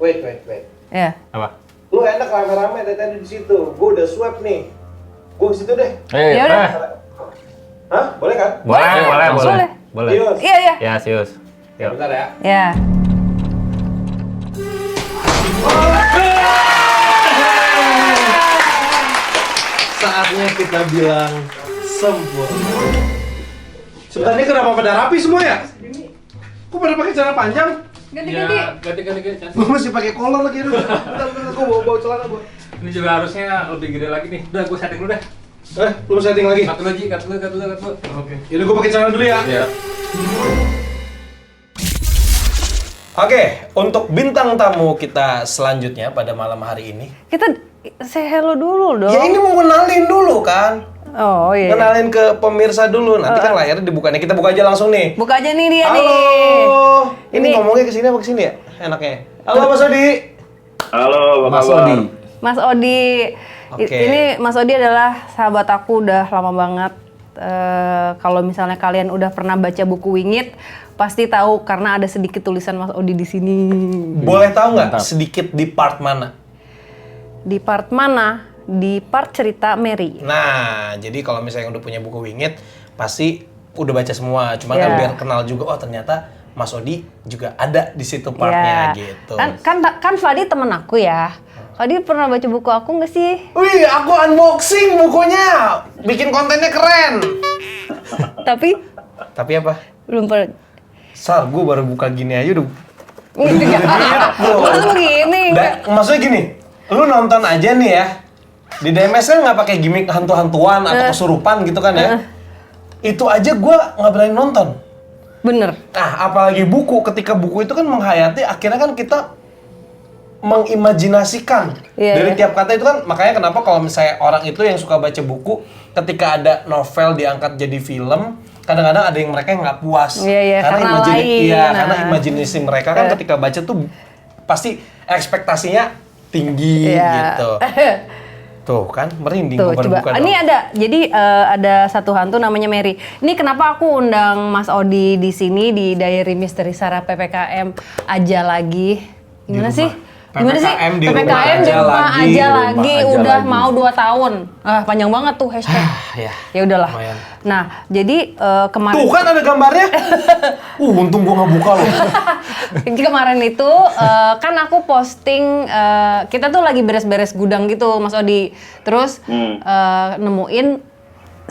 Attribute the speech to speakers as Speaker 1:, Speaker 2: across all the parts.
Speaker 1: Wait.
Speaker 2: Ya.
Speaker 3: Apa?
Speaker 1: Lu enak rame-rame dari tadi di situ. Gue udah swab nih. Gue ke situ deh.
Speaker 2: Ya udah.
Speaker 1: Hah? Boleh kan?
Speaker 3: Boleh.
Speaker 1: Sius.
Speaker 2: Iya.
Speaker 3: Ya, Sius. Yuk.
Speaker 1: Bentar ya.
Speaker 2: Ya.
Speaker 1: Saatnya kita bilang sempurna. Sebenarnya kenapa pada rapi semua ya? Kok pada pakai celana panjang?
Speaker 2: Ganti-ganti.
Speaker 4: Ganti.
Speaker 1: Gue masih pakai kolor lagi. Bentar, gue bawa celana gue.
Speaker 4: Ini juga harusnya lebih gede lagi nih. Udah, gue setting dulu deh.
Speaker 1: Lu setting lagi?
Speaker 4: Cut dulu.
Speaker 1: Oke. Yaudah gue pakai celana dulu ya.
Speaker 4: Iya.
Speaker 1: Oke, untuk bintang tamu kita selanjutnya pada malam hari ini.
Speaker 2: Kita say hello dulu dong.
Speaker 1: Ya ini mau kenalin dulu kan.
Speaker 2: Oh iya.
Speaker 1: Kenalin ke pemirsa dulu. Nanti kan layarnya dibuka nih. Kita buka aja langsung nih.
Speaker 2: Buka aja nih dia
Speaker 1: Halo.
Speaker 2: nih.
Speaker 1: Ini ngomongnya ke sini apa ke sini ya? Enaknya. Halo Mas Odi.
Speaker 5: Halo,
Speaker 3: Mas Odi.
Speaker 2: Mas Odi.
Speaker 1: Oke.
Speaker 2: Ini Mas Odi adalah sahabat aku udah lama banget. Kalau misalnya kalian udah pernah baca buku Wingit, pasti tahu karena ada sedikit tulisan Mas Odi di sini.
Speaker 1: Boleh tahu nggak sedikit di part mana?
Speaker 2: Di part mana? Di part cerita Mary.
Speaker 1: Nah, jadi kalau misalnya udah punya buku Wingit, pasti udah baca semua. Cuma kan
Speaker 2: Yeah.
Speaker 1: biar kenal juga, oh ternyata Mas Odi juga ada di situ partnya
Speaker 2: Ya.
Speaker 1: gitu.
Speaker 2: Kan Fadi temen aku ya. Fadi pernah baca buku aku nggak sih?
Speaker 1: Wih, aku unboxing bukunya. Bikin kontennya keren. Tapi apa?
Speaker 2: Belum pernah.
Speaker 1: Sar, gue baru buka gini aja udah.
Speaker 2: Maksud begini.
Speaker 1: Maksudnya gini, lu nonton aja nih ya. Di DMS kan nggak pakai gimmick hantu-hantuan atau kesurupan gitu kan ya. Itu aja gue nggak berani nonton.
Speaker 2: Bener.
Speaker 1: Nah, apalagi buku. Ketika buku itu kan menghayati, akhirnya kan kita mengimajinasikan dari tiap kata itu kan. Makanya kenapa kalau misalnya orang itu yang suka baca buku, ketika ada novel diangkat jadi film, kadang-kadang ada yang mereka nggak puas.
Speaker 2: Karena lain.
Speaker 1: Karena imajinasi mereka kan ketika baca tuh pasti ekspektasinya tinggi gitu. Tuh kan merinding.
Speaker 2: Tuh, coba. Ini ada satu hantu namanya Mary. Ini kenapa aku undang Mas Odi di sini di Diary Misteri Sarah PPKM aja lagi. Gimana sih?
Speaker 1: PPKM di rumah
Speaker 2: PPKM di
Speaker 1: aja
Speaker 2: rumah
Speaker 1: lagi.
Speaker 2: aja lagi. Udah mau 2 tahun. Panjang banget tuh hashtag. Ya udahlah.
Speaker 1: Lumayan.
Speaker 2: Nah, jadi kemarin
Speaker 1: Tuh kan ada gambarnya. Untung gua nggak buka loh.
Speaker 2: Kemarin itu kan aku posting kita tuh lagi beres-beres gudang gitu Mas Odi. Terus nemuin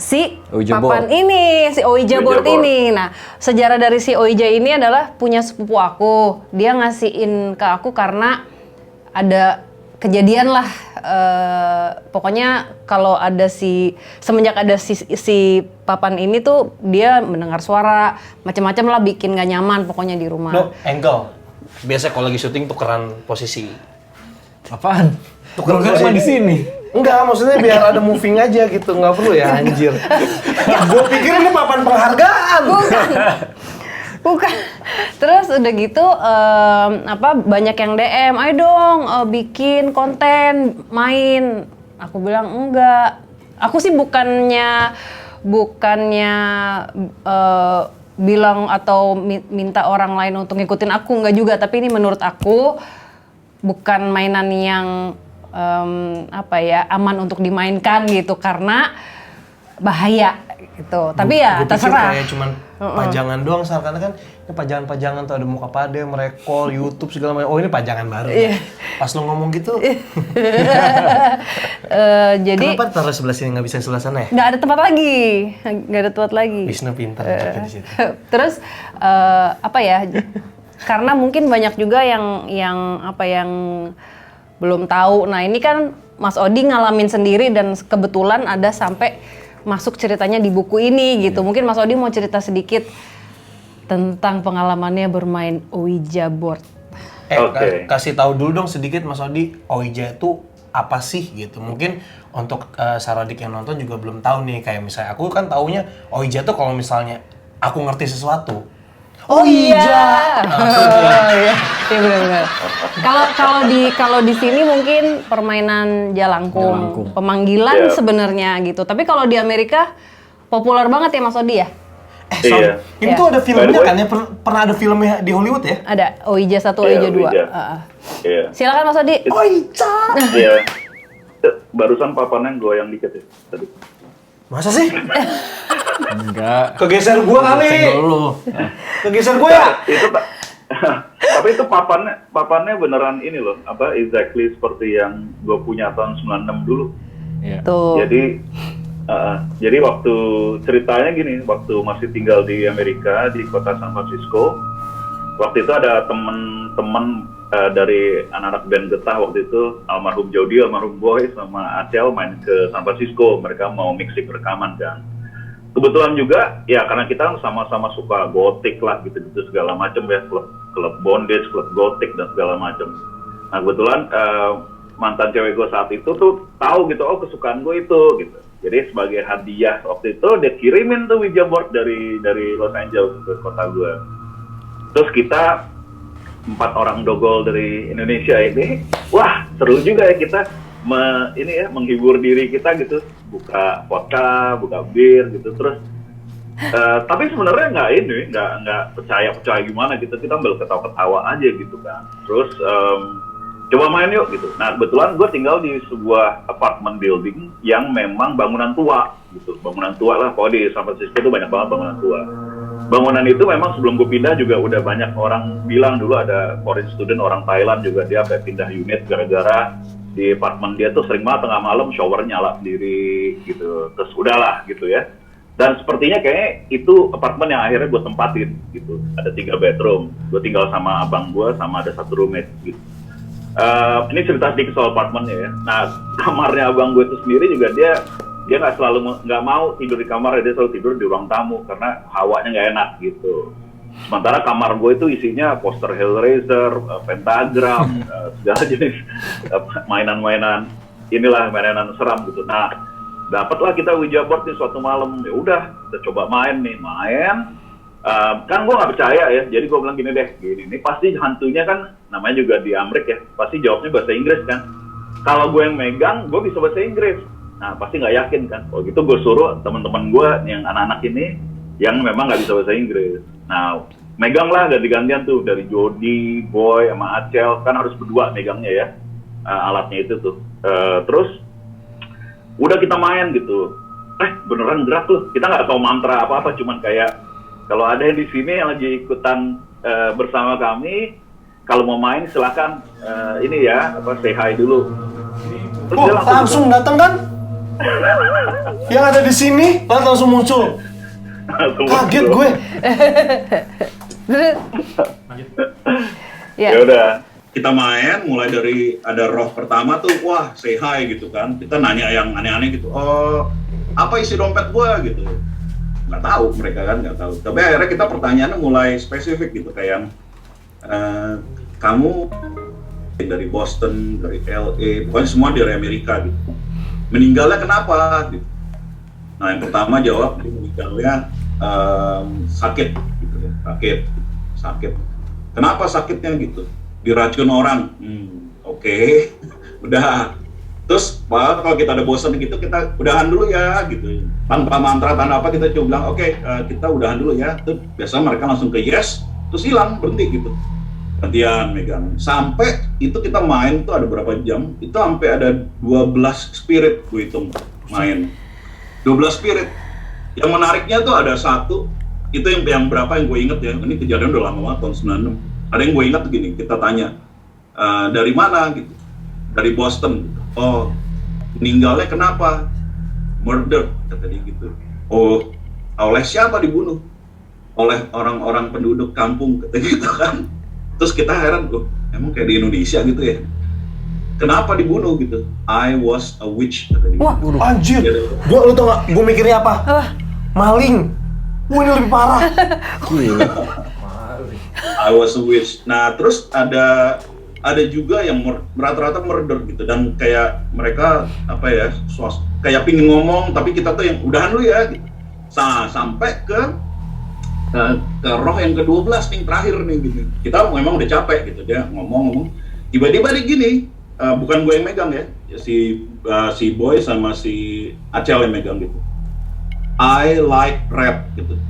Speaker 2: si papan ini, si Ouija board ini. Nah, sejarah dari si Ouija ini adalah punya sepupu aku. Dia ngasihin ke aku karena ada kejadian lah. Pokoknya kalau ada semenjak ada si papan ini tuh dia mendengar suara macam-macam lah, bikin gak nyaman pokoknya di rumah.
Speaker 1: No, angle. Biasa kalau lagi syuting tukeran posisi.
Speaker 3: Apaan?
Speaker 1: Tukeran
Speaker 3: posisi di sini.
Speaker 1: Enggak, maksudnya biar ada moving aja gitu, nggak perlu ya anjir. Gue pikir ini papan penghargaan.
Speaker 2: Bukan. Terus udah gitu banyak yang DM, ayo dong bikin konten main. Aku bilang enggak. Aku sih bukannya bilang atau minta orang lain untuk ngikutin aku, enggak juga. Tapi ini menurut aku bukan mainan yang aman untuk dimainkan gitu karena bahaya gitu. Tapi ya terserah.
Speaker 1: Kayak cuman pajangan doang, karena kan ini pajangan-pajangan tuh ada muka pade, merekol, YouTube segala macam. Oh ini pajangan baru. Ya? Pas lo ngomong gitu.
Speaker 2: Jadi
Speaker 1: kenapa taruh sebelah sini nggak bisa sebelah sana ya?
Speaker 2: Nggak ada tempat lagi.
Speaker 1: Wisnu pintar di situ.
Speaker 2: Terus karena mungkin banyak juga yang belum tahu. Nah ini kan Mas Odi ngalamin sendiri dan kebetulan ada sampai masuk ceritanya di buku ini gitu. Mungkin Mas Odi mau cerita sedikit tentang pengalamannya bermain Ouija board.
Speaker 1: Kasih tahu dulu dong sedikit Mas Odi, Ouija itu apa sih gitu. Mungkin untuk Saradik yang nonton juga belum tahu nih. Kayak misalnya aku kan taunya Ouija tuh kalau misalnya aku ngerti sesuatu.
Speaker 2: Oh iya. Iya benar-benar. Kalau di sini mungkin permainan jalangkung. Pemanggilan sebenarnya gitu. Tapi kalau di Amerika populer banget ya Mas Odi ya?
Speaker 1: Sorry.
Speaker 5: Iya.
Speaker 1: Ini
Speaker 2: Iya.
Speaker 1: tuh ada filmnya
Speaker 5: By the way-
Speaker 1: kan ya? Pernah ada filmnya di Hollywood ya?
Speaker 2: Ada Oija 1,
Speaker 5: Iya,
Speaker 2: Oija 2.
Speaker 5: Oija. Iya.
Speaker 2: Silakan Mas Odi.
Speaker 1: Oija!
Speaker 5: Iya. Barusan papannya goyang dikit ya tadi.
Speaker 1: Masa sih?
Speaker 3: Enggak.
Speaker 1: Kegeser gua kali.
Speaker 3: Senggol lu.
Speaker 1: Kegeser gua ya?
Speaker 5: Itu tapi itu papannya beneran ini loh, apa exactly seperti yang gue punya tahun 96 dulu.
Speaker 3: Iya.
Speaker 2: Tuh.
Speaker 5: Jadi waktu ceritanya gini, waktu masih tinggal di Amerika di kota San Francisco, waktu itu ada temen-temen dari anak-anak band getah waktu itu, almarhum Jody, almarhum Boy sama Acel main ke San Francisco. Mereka mau mixing rekaman kan. Kebetulan juga ya karena kita sama-sama suka gotik lah gitu-gitu segala macam ya, klub bondage, klub gotik dan segala macam. Nah kebetulan mantan cewek gue saat itu tuh tahu gitu, oh kesukaan gue itu gitu. Jadi sebagai hadiah waktu itu dia kirimin tuh Ouija board dari Los Angeles ke kota gue. Terus kita 4 orang dogol dari Indonesia ini, wah seru juga ya kita menghibur diri kita gitu, buka vodka, buka bir gitu. Terus tapi sebenarnya nggak percaya gimana gitu, kita ambil ketawa-ketawa aja gitu kan. Terus coba main yuk gitu. Nah kebetulan gue tinggal di sebuah apartment building yang memang bangunan tua gitu, bangunan tua lah. Kalau di San Francisco itu banyak banget bangunan tua. Bangunan itu memang sebelum gue pindah juga udah banyak orang bilang, dulu ada foreign student orang Thailand juga dia sampai pindah unit gara-gara di apartemen dia tuh sering banget tengah malam shower nyala sendiri gitu. Terus udahlah gitu ya. Dan sepertinya kayaknya itu apartemen yang akhirnya gue tempatin gitu. Ada 3 bedroom. Gue tinggal sama abang gue sama ada 1 roommate gitu. Ini cerita sedikit soal apartemennya ya. Nah kamarnya abang gue itu sendiri juga dia nggak mau tidur di kamar, dia selalu tidur di ruang tamu karena hawanya nggak enak gitu. Sementara kamar gue itu isinya poster Hellraiser, pentagram, segala jenis mainan-mainan mainan seram gitu. Nah, dapatlah kita Ouija board di suatu malam. Ya udah, kita coba main. Kan gue nggak percaya ya. Jadi gue bilang gini, ini pasti hantunya kan namanya juga di Amerika ya. Pasti jawabnya bahasa Inggris kan. Kalau gue yang megang, gue bisa bahasa Inggris. Nah, pasti nggak yakin kan. Kalau gitu gue suruh teman-teman gue yang anak-anak ini yang memang nggak bisa bahasa Inggris. Nah, megang lah ganti-gantian tuh dari Jody, Boy, sama Acel, kan harus berdua megangnya ya alatnya itu tuh. Terus udah kita main gitu. Beneran gerak loh. Kita nggak tahu mantra apa-apa, cuman kayak kalau ada yang di sini yang lagi ikutan bersama kami, kalau mau main silakan ini ya say hi dulu. Terus dia
Speaker 1: langsung datang kan? Yang ada di sini langsung muncul. Kaget gue.
Speaker 5: Ya udah, kita main mulai dari ada roh pertama tuh, wah say hi gitu kan. Kita nanya yang aneh-aneh gitu. Oh, apa isi dompet gua gitu. Nggak tahu, mereka kan nggak tahu. Tapi akhirnya kita pertanyaannya mulai spesifik gitu, kayak kamu dari Boston, dari LA, pokoknya semua dari Amerika gitu. Meninggalnya kenapa? Gitu. Nah yang pertama jawab meninggalnya sakit, gitu ya. Sakit. Kenapa sakitnya gitu? Diracun orang. Oke. Udah. Terus kalau kita ada bosan gitu, kita udahan dulu ya gitu. Tanpa mantra, tanpa apa, kita coba bilang oke, kita udahan dulu ya. Terus biasanya mereka langsung ke yes, terus hilang, berhenti gitu. Gantian megang. Sampai itu kita main tuh ada berapa jam, itu sampai ada 12 spirit gue hitung main. 12 spirit. Yang menariknya tuh ada satu, itu yang berapa yang gue inget ya, ini kejadian udah lama banget, tahun 96. Ada yang gue inget gini, kita tanya, dari mana gitu? Dari Boston. Oh, meninggalnya kenapa? Murder, kata dia gitu. Oh, oleh siapa dibunuh? Oleh orang-orang penduduk kampung, kata gitu kan. Terus kita heran, emang kayak di Indonesia gitu ya? Kenapa dibunuh gitu? I was a witch, kata dia.
Speaker 1: Wah, anjir. Lu tau gak, gue mikirnya apa? Maling. Ini lebih parah.
Speaker 5: I was a witch. Nah, terus ada juga yang rata-rata murder gitu, dan kayak mereka apa ya, kayak pingin ngomong tapi kita tuh yang udahan dulu ya gitu. Sampai ke roh yang ke-12 nih, terakhir nih gitu. Kita memang udah capek gitu, dia ngomong tiba-tiba dia gini, bukan gue yang megang ya, si Boy sama si Acel yang megang gitu. I like rap gitu.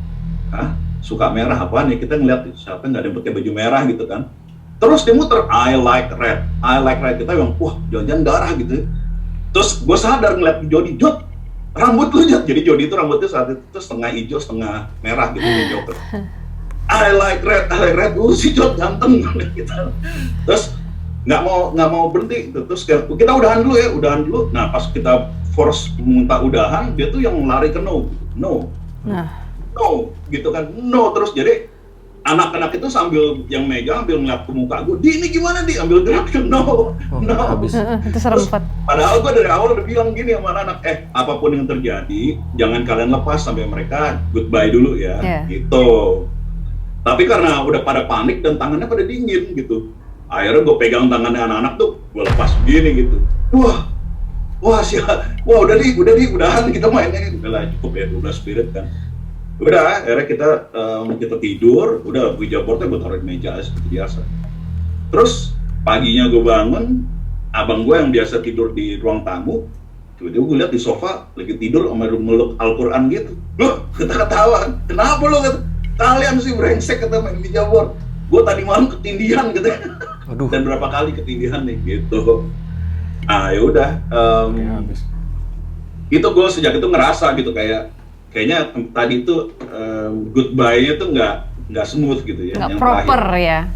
Speaker 5: suka merah apaan ya, kita ngeliat siapa nggak ada yang pakai baju merah gitu kan. Terus dia muter I like red, kita bilang wah jangan-jangan darah gitu. Terus gue sadar ngeliat Jody, Jod rambut lu Jod, jadi Jody itu rambutnya saat itu setengah hijau setengah merah gitu dia Joker. I like red, si Jod ganteng gitu. Terus nggak mau berhenti gitu. Terus kita udahan dulu. Nah pas kita force minta udahan, dia tuh yang lari ke no gitu kan, no terus jadi anak-anak itu sambil yang megang ambil ngeliat ke muka gue, ini gimana ambil gerak no.
Speaker 3: Habis.
Speaker 2: Itu serem banget.
Speaker 5: Padahal gue dari awal udah bilang gini sama anak-anak, apapun yang terjadi jangan kalian lepas sampai mereka goodbye dulu ya, gitu. Tapi karena udah pada panik dan tangannya pada dingin gitu, akhirnya gue pegang tangannya anak-anak tuh, gue lepas begini gitu. Wah udahan kita mainnya, udah lah cukup ya, udah spirit kan. Udah, akhirnya kita tidur, udah boardnya gue taruh di meja seperti biasa. Terus paginya gue bangun, abang gue yang biasa tidur di ruang tamu, tiba-tiba gue lihat di sofa lagi tidur sama meluk Al-Quran gitu. Loh, kita ketawa, kenapa lo? Kalian sih brengsek, kata main meja board. Gue tadi malam ketindihan gitu.
Speaker 3: Aduh.
Speaker 5: Dan berapa kali ketindihan nih gitu. Ah ya udah, itu gue sejak itu ngerasa gitu kayaknya tadi itu goodbye-nya tuh nggak smooth gitu ya.
Speaker 2: Nggak proper ya.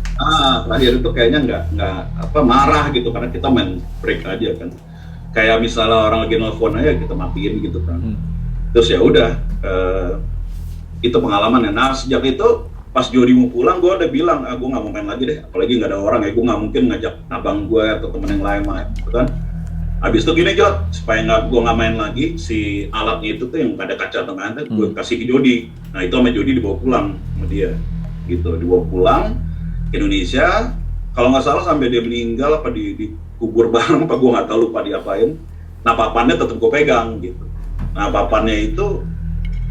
Speaker 5: Terakhir itu kayaknya nggak marah gitu karena kita main break aja kan. Kayak misalnya orang lagi nelfon aja kita matiin gitu kan. Terus ya udah itu pengalamannya. Nah sejak itu pas Jody mau pulang gue udah bilang gue nggak mau main lagi deh. Apalagi nggak ada orang ya, gue nggak mungkin ngajak abang gue atau temen yang lain gitu kan. Habis itu gini Jod, supaya gue nggak main lagi, si alatnya itu tuh yang ada kaca tengahnya, gue kasih ke Jody. Nah itu sama Jody dibawa pulang sama dia, gitu. Dibawa pulang ke Indonesia, kalau nggak salah sampai dia meninggal apa dikubur bareng, apa gue nggak tahu, lupa diapain. Nah papannya tetap gue pegang gitu. Nah papannya itu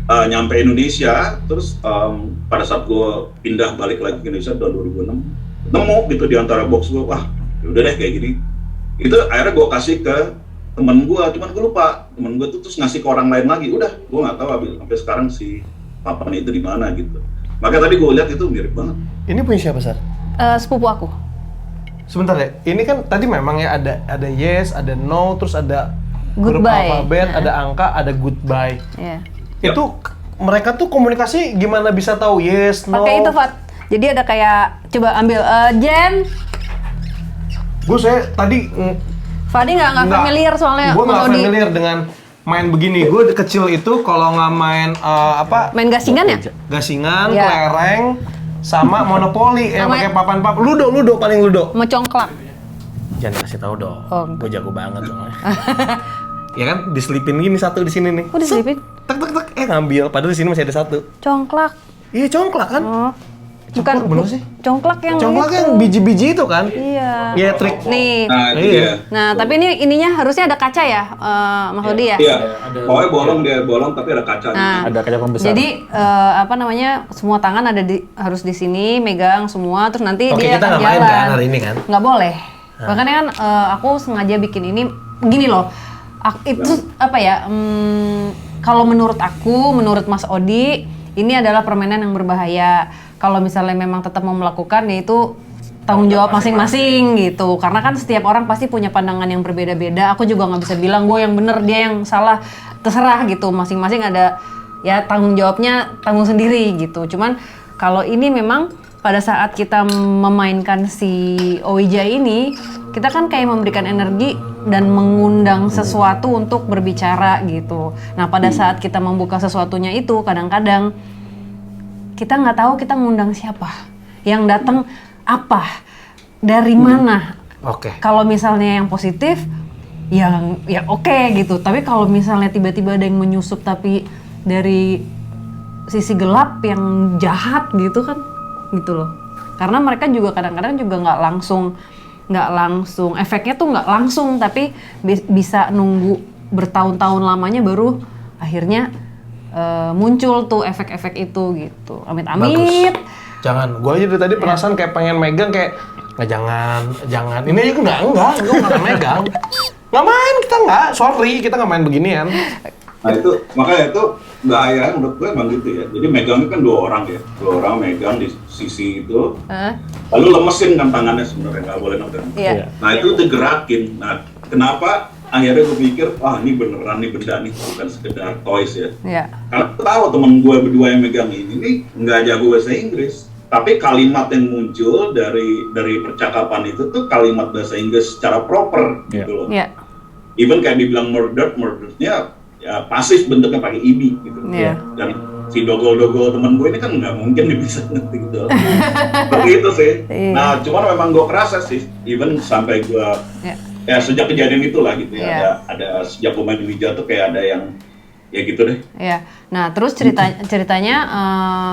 Speaker 5: nyampe Indonesia, terus pada saat gue pindah balik lagi ke Indonesia tahun 2006, nemu gitu di antara box gue, wah udah deh kayak gini. Itu akhirnya gue kasih ke temen gue, cuman gue lupa temen gue tuh terus ngasih ke orang lain lagi. Udah, gue nggak tahu sampai sekarang si papan itu di mana gitu. Makanya tadi gue lihat itu mirip banget.
Speaker 1: Ini punya siapa, Sar?
Speaker 2: Sepupu aku.
Speaker 1: Sebentar ya, ini kan tadi memang ya ada yes, ada no, terus ada huruf
Speaker 2: Goodbye.
Speaker 1: alfabet, ada angka, ada goodbye.
Speaker 2: Iya.
Speaker 1: Itu mereka tuh komunikasi gimana bisa tahu yes, no?
Speaker 2: Pakai itu, Fat. Jadi ada kayak, coba ambil Jen.
Speaker 1: Saya tadi
Speaker 2: Fadi nggak familiar soalnya.
Speaker 1: Gue nggak familiar dengan main begini. Gue kecil itu kalau nggak main
Speaker 2: main gasingan ya?
Speaker 1: Gasingan,
Speaker 2: Ya.
Speaker 1: kelereng, sama monopoli yang pakai papan-papan. Ludo paling ludo.
Speaker 2: Mau congklak.
Speaker 1: Jangan kasih tahu dong.
Speaker 2: Oh.
Speaker 1: Gue jago banget soalnya. Ya kan, diselipin gini satu di sini nih.
Speaker 2: Oh, diselipin?
Speaker 1: Tek ngambil. Padahal di sini masih ada satu.
Speaker 2: Congklak.
Speaker 1: Iya congklak kan?
Speaker 2: Oh. Bukan
Speaker 1: bener sih?
Speaker 2: Congklak yang
Speaker 1: Congklak
Speaker 2: itu.
Speaker 1: yang biji-biji itu kan?
Speaker 2: Iya.
Speaker 1: Iya trik.
Speaker 2: Nih.
Speaker 5: Nah, itu
Speaker 1: Iya.
Speaker 5: dia.
Speaker 2: Nah, tapi ininya harusnya ada kaca ya, Mas Odi ya?
Speaker 5: Iya, pokoknya bolong tapi ada kaca.
Speaker 2: Nah,
Speaker 3: Ada kaca pembesar.
Speaker 2: jadi semua tangan ada harus di sini megang semua, terus nanti
Speaker 1: Oke,
Speaker 2: dia
Speaker 1: kita
Speaker 2: akan
Speaker 1: nggak main
Speaker 2: jalan.
Speaker 1: kan hari ini kan?
Speaker 2: Nggak boleh. Makanya kan aku sengaja bikin ini gini loh. Itu apa ya? Kalau menurut Mas Odi, ini adalah permainan yang berbahaya. Kalau misalnya memang tetap mau melakukan, ya itu tanggung jawab masing-masing gitu. Karena kan setiap orang pasti punya pandangan yang berbeda-beda. Aku juga nggak bisa bilang gue yang bener, dia yang salah. Terserah gitu. Masing-masing ada ya tanggung jawabnya tanggung sendiri gitu. Cuman kalau ini memang pada saat kita memainkan si Ouija ini, kita kan kayak memberikan energi dan mengundang sesuatu untuk berbicara gitu. Nah pada saat kita membuka sesuatunya itu, kadang-kadang kita nggak tahu kita ngundang siapa, yang datang apa, dari mana.
Speaker 1: Oke.
Speaker 2: Kalau misalnya yang positif, ya oke gitu. Tapi kalau misalnya tiba-tiba ada yang menyusup tapi dari sisi gelap yang jahat gitu kan, gitu loh. Karena mereka juga kadang-kadang juga nggak langsung, efeknya tuh nggak langsung, tapi bisa nunggu bertahun-tahun lamanya baru akhirnya muncul tuh efek-efek itu gitu. Amit-amit.
Speaker 1: Bagus. Jangan. Gue aja dari tadi perasaan kayak pengen megang kayak nggak jangan. Ini aja gue nggak megang. Nggak main kita nggak. Sorry kita nggak main beginian.
Speaker 5: Nah itu, makanya itu bahaya menurut gue emang gitu ya. Jadi megangnya kan dua orang megang di sisi itu, lalu lemesin kan tangannya sebenarnya, nggak boleh negang.
Speaker 2: Iya.
Speaker 5: Nah itu digerakin. Nah kenapa akhirnya gue pikir, ini beneran nih benda nih, bukan sekedar toys ya.
Speaker 2: Iya.
Speaker 5: Karena aku tahu temen gue berdua yang megang ini nih nggak jago bahasa Inggris. Tapi kalimat yang muncul dari percakapan itu tuh kalimat bahasa Inggris secara proper gitu loh.
Speaker 2: Iya.
Speaker 5: Even kayak dibilang murdernya ya pasif bentuknya pakai ed gitu.
Speaker 2: Iya.
Speaker 5: Dan si dogol-dogol temen gue ini kan nggak mungkin dia bisa ngerti gitu. Begitu sih.
Speaker 2: Iya.
Speaker 5: Nah cuman memang gue kerasa sih, even sampai gue ya sejak kejadian itulah gitu ya.
Speaker 2: Iya.
Speaker 5: Ada sejak gue main di Wija tuh kayak ada yang ya gitu deh.
Speaker 2: Iya. Nah, terus ceritanya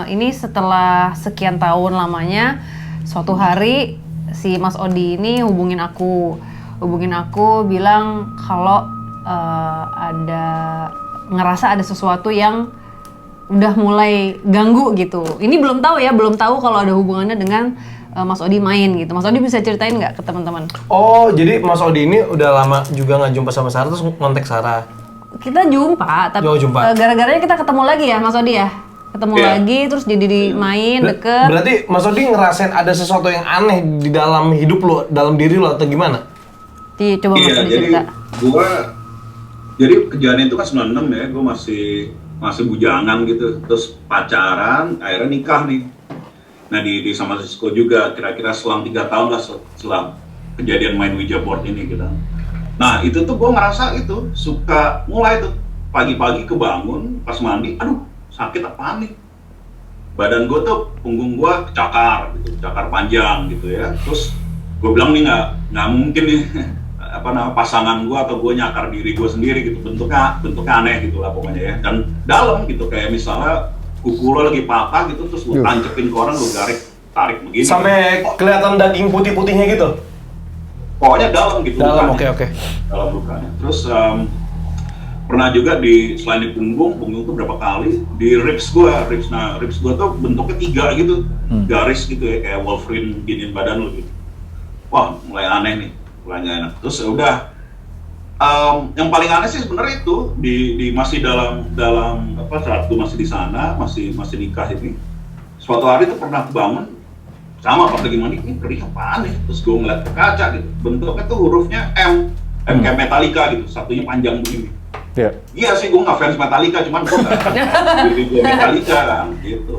Speaker 2: ini setelah sekian tahun lamanya, suatu hari si Mas Odi ini hubungin aku bilang kalau ngerasa ada sesuatu yang udah mulai ganggu gitu. Ini belum tahu kalau ada hubungannya dengan Mas Odi main gitu. Mas Odi bisa ceritain nggak ke teman-teman?
Speaker 1: Oh, jadi Mas Odi ini udah lama juga nggak jumpa sama Sarah terus ngontek Sarah.
Speaker 2: Kita jumpa, tapi gara-garanya kita ketemu lagi ya Mas Odi ya? Ketemu lagi, terus jadi main, deket.
Speaker 1: Berarti Mas Odi ngerasain ada sesuatu yang aneh di dalam hidup lo, dalam diri lo atau gimana?
Speaker 2: Coba Mas Odi cerita.
Speaker 5: Jadi kejadian itu kan 96 ya, gue masih bujangan gitu. Terus pacaran, akhirnya nikah nih. Nah di San Francisco juga, kira-kira selang 3 tahun lah setelah kejadian main Ouija board ini gitu. Nah itu tuh gue ngerasa itu suka mulai tuh pagi-pagi kebangun pas mandi, aduh sakit apaan nih, badan gue tuh punggung gue cakar gitu, cakar panjang gitu ya. Terus gue bilang nih nggak mungkin nih pasangan gue atau gue nyakar diri gue sendiri gitu, bentuknya aneh gitu lah pokoknya ya. Dan dalam gitu kayak misalnya kuku lo lagi patah gitu terus gue tancepin ke orang, gue tarik begini
Speaker 1: sampai kelihatan daging putih-putihnya gitu.
Speaker 5: Pokoknya dalam gitu.
Speaker 1: Dalam, oke.
Speaker 5: Dalam lukanya. Terus pernah juga selain di punggung tuh berapa kali di ribs gua tuh bentuknya 3 gitu, garis gitu ya, kayak Wolverine giniin badan lo gitu. Wah, mulai aneh nih, mulai nggak enak. Terus udah, yang paling aneh sih sebenarnya itu masih dalam saat gua masih di sana, masih nikah ini. Suatu hari tuh pernah bangun sama pas lagi mandi, ini perih apaan nih? Terus gue ngeliat ke kaca gitu, bentuknya tuh hurufnya M kayak Metallica gitu, satunya panjang begini. Iya sih, gue nggak fans Metallica, cuman gue nggak jadi gue Metallica kan gitu.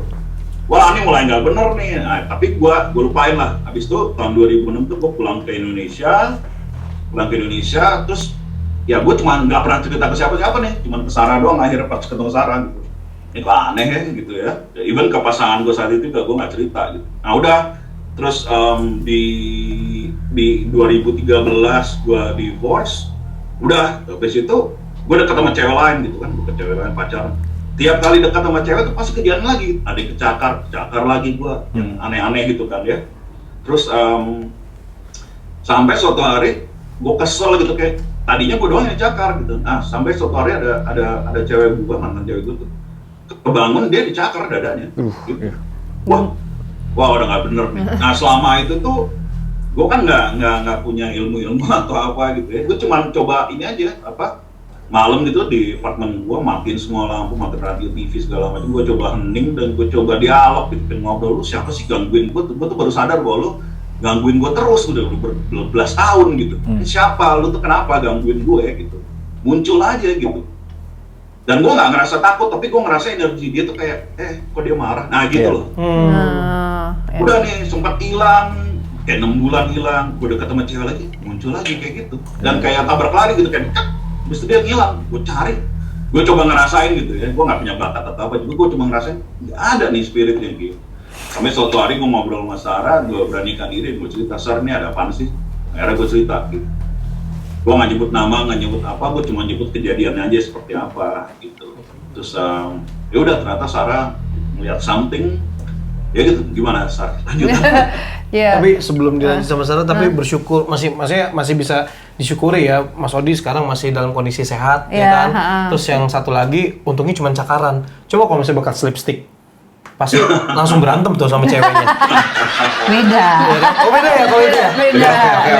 Speaker 5: Wah ini mulai nggak bener nih, nah, tapi gue lupain lah. Habis itu tahun 2006 tuh gue pulang ke Indonesia, terus ya gue cuma nggak pernah cerita ke siapa-siapa nih, cuma ke Sarah doang. Akhirnya pas ketemu Sarah gitu, ini aneh ya gitu ya. Even ke pasangan gue saat itu juga gue nggak cerita gitu. Nah udah, terus di 2013 gue divorce. Udah, habis itu gue deket sama cewek lain gitu kan, deket cewek lain pacaran. Tiap kali dekat sama cewek tuh pasti kejadian lagi. Ada yang kecakar lagi gue, yang aneh-aneh gitu kan ya. Terus sampai suatu hari gue kesel gitu, kayak tadinya gue doang yang cakar gitu. Nah sampai suatu hari ada cewek gue, mantan cewek gue tuh kebangun, dia dicakar dadanya gitu. Wah udah nggak bener nih. Nah selama itu tuh gue kan nggak punya ilmu atau apa gitu ya. Gue cuma coba ini aja, malam gitu di apartemen gue matiin semua lampu, matiin radio, TV segala macam. Gue coba hening dan gue coba dialog gitu, pengen ngobrol, lu siapa sih gangguin gue? Gue tuh baru sadar bahwa lu gangguin gue terus udah berbelas tahun gitu. Siapa lu tuh, kenapa gangguin gue gitu? Muncul aja gitu. Dan gue nggak ngerasa takut, tapi gue ngerasa energi dia tuh kayak, kok dia marah? Nah gitu loh. Udah nih, sempat hilang, kayak 6 bulan hilang, gue deket sama cewek lagi, muncul lagi kayak gitu. Dan kayak tabrak lari gitu, kayak habis itu dia ngilang, gue cari. Gue coba ngerasain gitu ya, gue nggak punya bakat atau apa, juga gue cuma ngerasain, nggak ada nih spiritnya gitu. Sampai suatu hari gue ngobrol sama Sarah, gue beranikan diri, gue cerita, Sar, ini ada apaan sih? Akhirnya gue cerita gitu. Gue nggak nyebut nama, nggak nyebut apa, gue cuma nyebut kejadiannya aja seperti apa gitu. Terus ya udah, ternyata Sarah melihat something, ya gitu. Gimana Sarah? Lanjut.
Speaker 1: Tapi sebelum dilanjut sama Sarah, tapi bersyukur masih bisa disyukuri ya, Mas Odi sekarang masih dalam kondisi sehat, ya kan. Terus yang satu lagi, untungnya cuma cakaran. Coba kalau misalnya bekas lipstick, pasti langsung berantem tuh sama ceweknya.
Speaker 2: Beda.
Speaker 1: Oh beda ya kalau itu ya?
Speaker 2: Beda.
Speaker 1: Oke.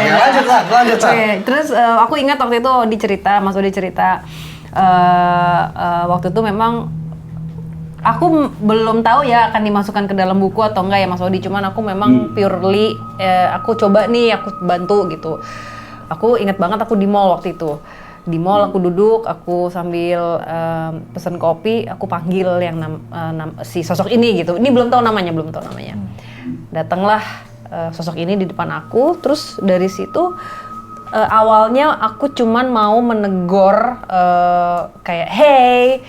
Speaker 1: Lanjut Sar.
Speaker 2: Terus aku ingat waktu itu Mas Odi cerita, waktu itu memang aku belum tahu ya akan dimasukkan ke dalam buku atau enggak ya Mas Odi, cuman aku memang purely aku coba nih, aku bantu gitu. Aku inget banget aku di mall waktu itu. Di mall aku duduk, aku sambil pesen kopi, aku panggil yang si sosok ini gitu. Ini belum tahu namanya. Datanglah sosok ini di depan aku, terus dari situ awalnya aku cuman mau menegur kayak, hey,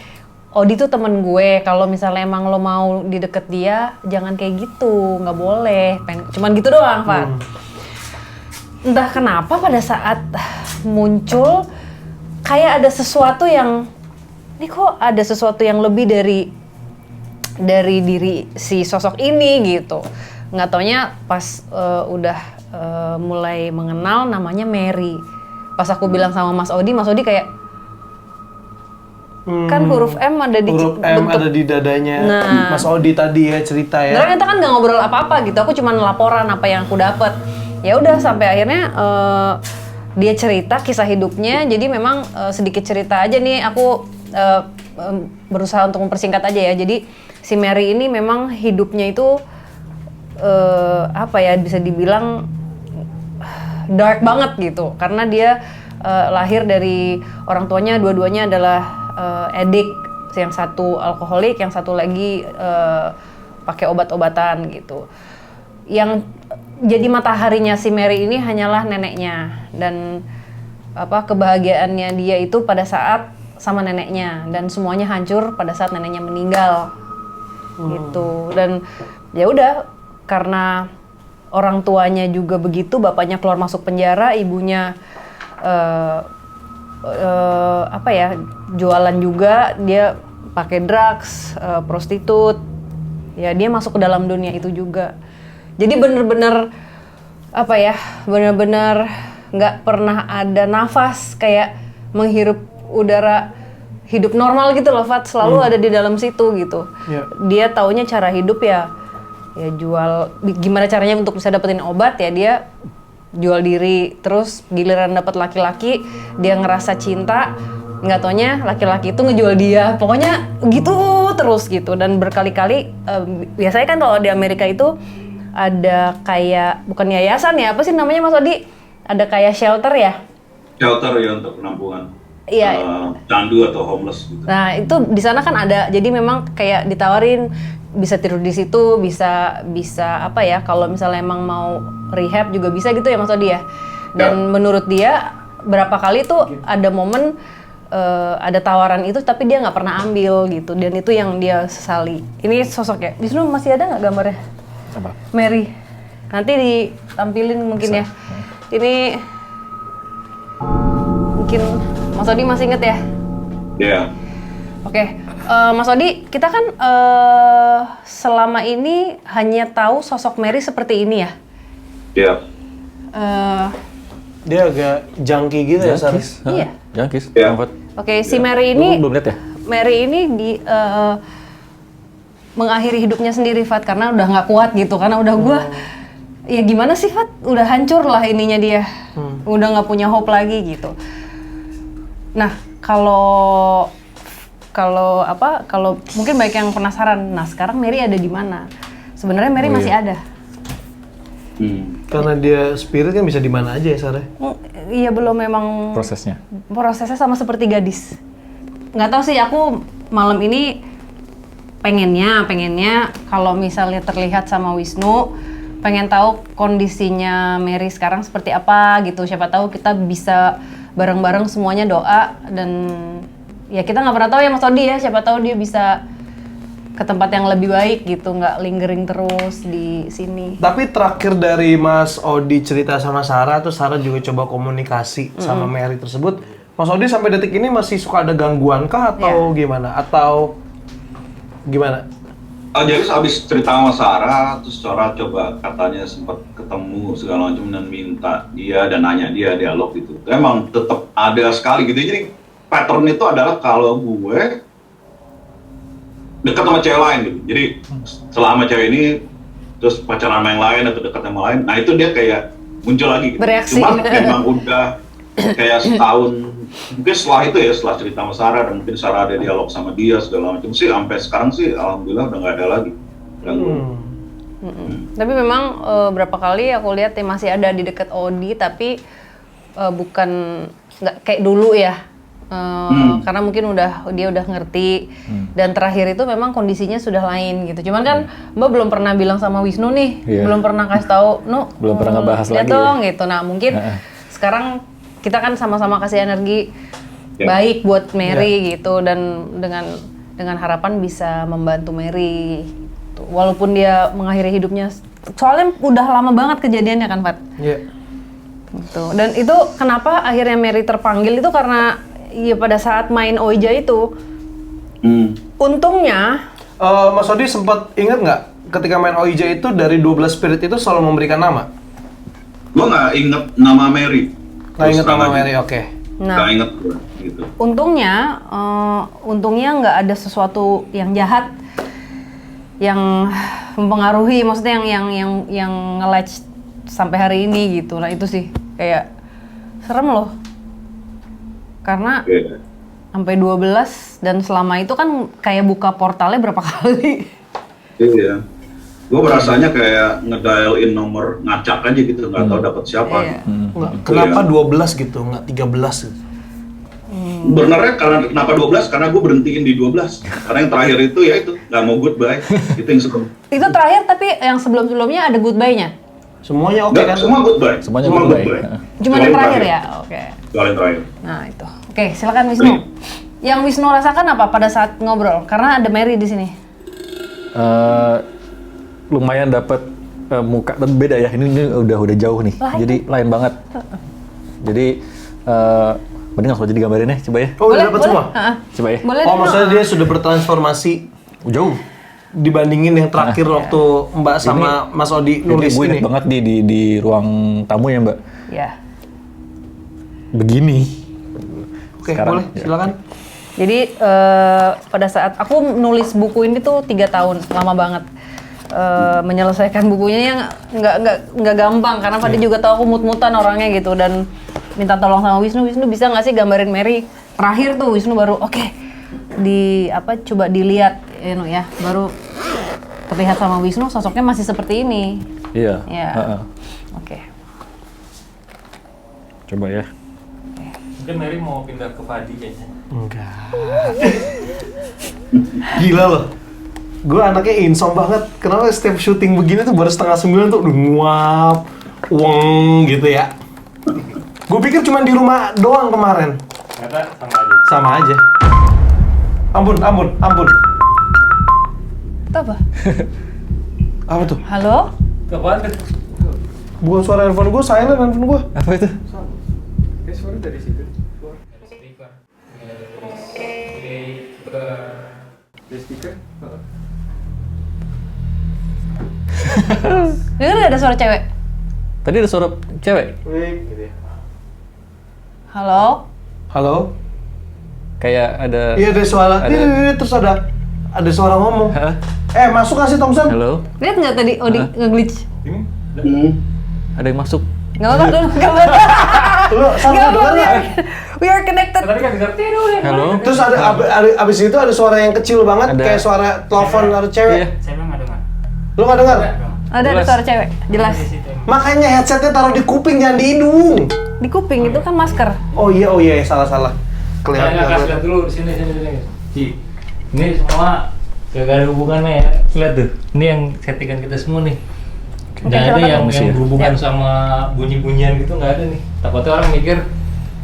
Speaker 2: Odi tuh temen gue, kalau misalnya emang lo mau di deket dia, jangan kayak gitu, nggak boleh. Cuman gitu doang, Fat. Entah kenapa pada saat muncul, kayak ada sesuatu yang, ini kok ada sesuatu yang lebih dari diri si sosok ini gitu. Nggak taunya pas udah mulai mengenal namanya Mary. Pas aku bilang sama Mas Odi kayak, kan huruf M ada di
Speaker 1: ada di dadanya Mas Odi tadi ya cerita ya.
Speaker 2: Karena kita kan nggak ngobrol apa-apa gitu, aku cuma laporan apa yang aku dapat. Ya udah sampai akhirnya dia cerita kisah hidupnya, jadi memang sedikit cerita aja nih, aku berusaha untuk mempersingkat aja ya. Jadi si Mary ini memang hidupnya itu apa ya, bisa dibilang dark banget gitu, karena dia lahir dari orang tuanya dua-duanya adalah edik, yang satu alkoholik, yang satu lagi pakai obat-obatan gitu. Yang jadi mataharinya si Mary ini hanyalah neneknya, dan kebahagiaannya dia itu pada saat sama neneknya, dan semuanya hancur pada saat neneknya meninggal gitu. Dan ya udah, karena orang tuanya juga begitu, bapaknya keluar masuk penjara, ibunya jualan juga, dia pakai drugs, prostitut, ya dia masuk ke dalam dunia itu juga. Jadi bener-bener nggak pernah ada nafas kayak menghirup udara hidup normal gitu loh, Fat, selalu ada di dalam situ gitu. Yeah. Dia taunya cara hidup ya jual, gimana caranya untuk bisa dapetin obat ya dia jual diri, terus giliran dapat laki-laki dia ngerasa cinta, nggak taunya laki-laki itu ngejual dia, pokoknya gitu terus gitu. Dan berkali-kali biasanya kan kalau di Amerika itu ada kayak, bukan yayasan ya, apa sih namanya Mas Odi, ada kayak shelter ya, untuk penampungan, iya, candu atau homeless gitu. Nah itu di sana kan ada, jadi memang kayak ditawarin bisa tidur di situ, bisa kalau misalnya emang mau rehab juga bisa gitu ya Mas Odi ya. Dan menurut dia berapa kali tuh ada momen ada tawaran itu tapi dia nggak pernah ambil gitu, dan itu yang dia sesali. Ini sosoknya, Wisnu masih ada nggak gambarnya? Apa? Mary, nanti ditampilin mungkin ya. Ini mungkin Mas Odi masih inget ya? Iya. Oke, Mas Odi, kita kan selama ini hanya tahu sosok Mary seperti ini ya? Iya.
Speaker 1: Dia agak junkie gitu ya, Saris?
Speaker 2: Iya.
Speaker 3: Junkies. Yeah.
Speaker 2: Oke, si Mary ini,
Speaker 3: belum lihat ya?
Speaker 2: Mary ini mengakhiri hidupnya sendiri, Fat, karena udah nggak kuat gitu, karena udah ya gimana sih, Fat, udah hancur lah ininya dia, udah nggak punya hope lagi gitu. Nah, kalau mungkin banyak yang penasaran, nah sekarang Mary ada di mana? Sebenarnya Mary masih ada.
Speaker 1: Karena dia spirit kan bisa di mana aja ya, Sarah?
Speaker 2: Iya, belum memang prosesnya sama seperti gadis. Nggak tahu sih, aku malam ini pengennya kalau misalnya terlihat sama Wisnu, pengen tahu kondisinya Mary sekarang seperti apa gitu. Siapa tahu kita bisa bareng-bareng semuanya doa, dan ya kita nggak pernah tahu ya Mas Odi ya, siapa tahu dia bisa ke tempat yang lebih baik gitu, nggak lingering terus di sini.
Speaker 1: Tapi terakhir dari Mas Odi cerita sama Sarah, terus Sarah juga coba komunikasi sama Mary tersebut. Mas Odi sampai detik ini masih suka ada gangguan kah atau gimana? Atau gimana?
Speaker 6: Jadi habis cerita sama Sarah, terus Sarah coba katanya sempat ketemu segala macam dan minta dia dan nanya dia dialog gitu. Emang tetap ada sekali gitu. Jadi pattern itu adalah kalau gue dekat sama cewek lain gitu. Jadi selama cewek ini terus pacaran sama yang lain atau dekat sama lain, nah itu dia kayak muncul lagi gitu.
Speaker 2: Bereaksi.
Speaker 6: Cuma memang udah kayak setahun, mungkin setelah itu ya, setelah cerita sama Sarah dan mungkin Sarah ada dialog sama dia segala macam sih, sampai sekarang sih alhamdulillah udah nggak ada lagi gangguan.
Speaker 2: Tapi memang berapa kali aku lihat ya masih ada di dekat Odi, tapi bukan nggak kayak dulu ya. Karena mungkin dia udah ngerti dan terakhir itu memang kondisinya sudah lain gitu. Cuman kan Mbak belum pernah bilang sama Wisnu nih, belum pernah kasih tahu,
Speaker 3: belum pernah ngebahas
Speaker 2: lihat
Speaker 3: lagi
Speaker 2: dong
Speaker 3: ya.
Speaker 2: gitu. Nah mungkin sekarang kita kan sama-sama kasih energi baik buat Mary gitu, dan dengan harapan bisa membantu Mary. Gitu. Walaupun dia mengakhiri hidupnya, soalnya udah lama banget kejadiannya kan, Fat.
Speaker 1: Iya.
Speaker 2: Gitu. Dan itu kenapa akhirnya Mary terpanggil itu karena ya pada saat main Oija itu, untungnya
Speaker 1: Mas Odi sempat ingat nggak ketika main Oija itu dari 12 spirit itu selalu memberikan nama?
Speaker 6: Gue nggak inget nama Mary.
Speaker 1: Nggak ingat nama Mary, oke.
Speaker 2: Nah,
Speaker 6: Nggak inget gue, gitu.
Speaker 2: untungnya nggak ada sesuatu yang jahat yang mempengaruhi, maksudnya yang nge-latch sampai hari ini gitu. Nah itu sih kayak serem loh. Karena sampai 12 dan selama itu kan kayak buka portalnya berapa kali.
Speaker 6: Iya. Gue merasanya kayak ngedial-in nomor ngacak aja gitu, nggak tahu dapat siapa.
Speaker 2: Iya.
Speaker 1: Kenapa 12 gitu, nggak 13 gitu?
Speaker 6: Sebenarnya kenapa 12? Karena gue berhentiin di 12. Karena yang terakhir itu ya itu nggak mau goodbye. Itu yang sebelum.
Speaker 2: Itu terakhir, tapi yang sebelum-sebelumnya ada goodbye-nya?
Speaker 1: Semuanya oke kan?
Speaker 6: Semua goodbye.
Speaker 3: Semuanya goodbye.
Speaker 2: Cuma yang terakhir ya? Oke.
Speaker 6: Yang terakhir.
Speaker 2: Nah itu. Oke, silakan Wisnu. Yang Wisnu rasakan apa pada saat ngobrol? Karena ada Mary di sini.
Speaker 3: Lumayan dapat muka, tapi beda ya. Ini udah jauh nih. Jadi lain banget. Jadi mending langsung aja digambarin ya, coba ya.
Speaker 1: Oh, udah dapat semua?
Speaker 3: Coba ya.
Speaker 2: Boleh
Speaker 1: Oh,
Speaker 2: dong.
Speaker 1: maksudnya dia sudah bertransformasi
Speaker 3: Jauh.
Speaker 1: dibandingin yang terakhir waktu Mbak sama Mas Odi nulis
Speaker 3: Gue
Speaker 1: ini.
Speaker 3: inget banget di ruang tamu ya, Mbak.
Speaker 2: Ya.
Speaker 3: Begini.
Speaker 1: Oke,
Speaker 3: Sekarang,
Speaker 1: boleh,
Speaker 3: ya.
Speaker 1: silakan.
Speaker 2: Jadi pada saat aku nulis buku ini tuh 3 tahun, lama banget. Menyelesaikan bukunya yang nggak gampang karena Fadi juga tahu aku mut-mutan orangnya gitu, dan minta tolong sama Wisnu bisa nggak sih gambarin Mary. Terakhir tuh Wisnu baru oke, coba dilihat ya, baru terlihat sama Wisnu sosoknya masih seperti ini.
Speaker 3: Iya.
Speaker 2: Ya. Oke.
Speaker 3: Coba ya.
Speaker 4: Mungkin Mary mau pindah ke Fadi kayaknya.
Speaker 1: Enggak. Gila loh. Gue anaknya insomnia banget. Kenapa setiap syuting begini tuh baru 8:30 tuh udah nguap, uang gitu ya. Gue pikir cuma di rumah doang kemarin.
Speaker 4: Ternyata sama aja.
Speaker 1: Sama aja. Ampun.
Speaker 2: Itu apa?
Speaker 1: Apa tuh?
Speaker 2: Halo?
Speaker 4: Apaan tuh?
Speaker 1: Bukan suara handphone gue, silent handphone gue.
Speaker 3: Apa itu?
Speaker 4: Kayak suara dari situ. Dari speaker.
Speaker 2: Dengar nggak ada suara cewek?
Speaker 3: Tadi ada suara cewek.
Speaker 1: Gitu ya.
Speaker 2: Halo?
Speaker 1: Halo?
Speaker 3: Kayak ada.
Speaker 1: Iya ada suara. Terus ada suara ngomong.
Speaker 3: Hah?
Speaker 1: Masuk nggak sih Thompson?
Speaker 3: Halo.
Speaker 2: Lihat nggak tadi Odi nge-glitch?
Speaker 4: Ini?
Speaker 3: Ada yang masuk.
Speaker 2: Nggak apa-apa dulu, nggak apa-apa.
Speaker 1: Lu sama
Speaker 2: Nggak
Speaker 1: dengar
Speaker 2: apa-apa.
Speaker 1: nggak?
Speaker 2: We are connected.
Speaker 4: Tadi kan dengar tidur ya.
Speaker 3: Halo.
Speaker 1: Terus ada abis itu ada suara yang kecil banget,
Speaker 3: Ada.
Speaker 1: kayak suara telepon atau cewek.
Speaker 3: Iya.
Speaker 4: Saya memang nggak dengar.
Speaker 1: Lu nggak dengar?
Speaker 2: Ada
Speaker 3: Jelas.
Speaker 2: suara cewek, jelas.
Speaker 1: Makanya headsetnya taruh di kuping, jangan di hidung.
Speaker 2: Di kuping itu kan masker.
Speaker 1: Oh iya, salah.
Speaker 4: Saya
Speaker 1: Kelihatan.
Speaker 4: nggak kasih lihat dulu di sini. Ci, ini semua gak ada hubungannya ya. Lihat tuh, ini yang settingan kita semua nih.
Speaker 2: Oke,
Speaker 4: Nggak ada
Speaker 2: silakan.
Speaker 4: yang
Speaker 3: Permisi ya.
Speaker 4: berhubungan sama bunyi-bunyian gitu, nggak ada nih. Takutnya orang mikir,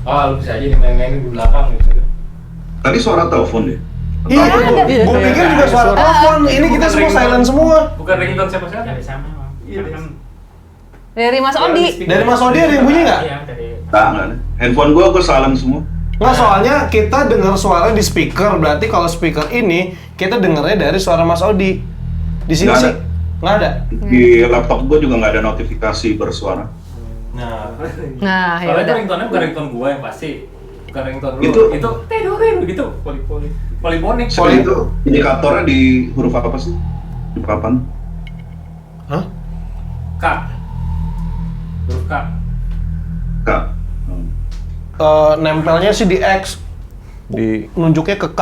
Speaker 4: lu bisa aja dimain-mainin di belakang gitu.
Speaker 6: Tadi suara telepon deh.
Speaker 1: Iya,
Speaker 3: Iya,
Speaker 1: gue pikir juga suara
Speaker 4: Bukan
Speaker 1: telepon. Ini kita
Speaker 4: bukan
Speaker 1: semua
Speaker 4: ringtone.
Speaker 1: silent semua.
Speaker 4: Bukan ringtone siapa-siapa. Dari sama.
Speaker 1: Iya,
Speaker 2: Dari Mas Odi.
Speaker 1: Dari Mas Odi ada yang bunyi nggak?
Speaker 4: Iya, dari
Speaker 6: Nggak ada. Handphone gue silent semua.
Speaker 1: Nggak, soalnya kita dengar suara di speaker. Berarti kalau speaker ini kita dengarnya dari suara Mas Odi. Di sini
Speaker 6: Nggak
Speaker 1: sih
Speaker 6: ada.
Speaker 1: nggak ada.
Speaker 6: Di laptop gue juga nggak ada notifikasi bersuara.
Speaker 4: Nah,
Speaker 2: Nah, ya
Speaker 4: soalnya itu
Speaker 2: udah.
Speaker 4: ringtone-nya bukan ringtone gua yang pasti. Bukan ringtone lu.
Speaker 6: Itu-
Speaker 4: Itu tidurin begitu. Poliponik.
Speaker 6: Seperti itu indikatornya di huruf apa sih? Di papan?
Speaker 1: Hah?
Speaker 4: K. Huruf K.
Speaker 6: K.
Speaker 1: nempelnya sih di X, nunjuknya ke K.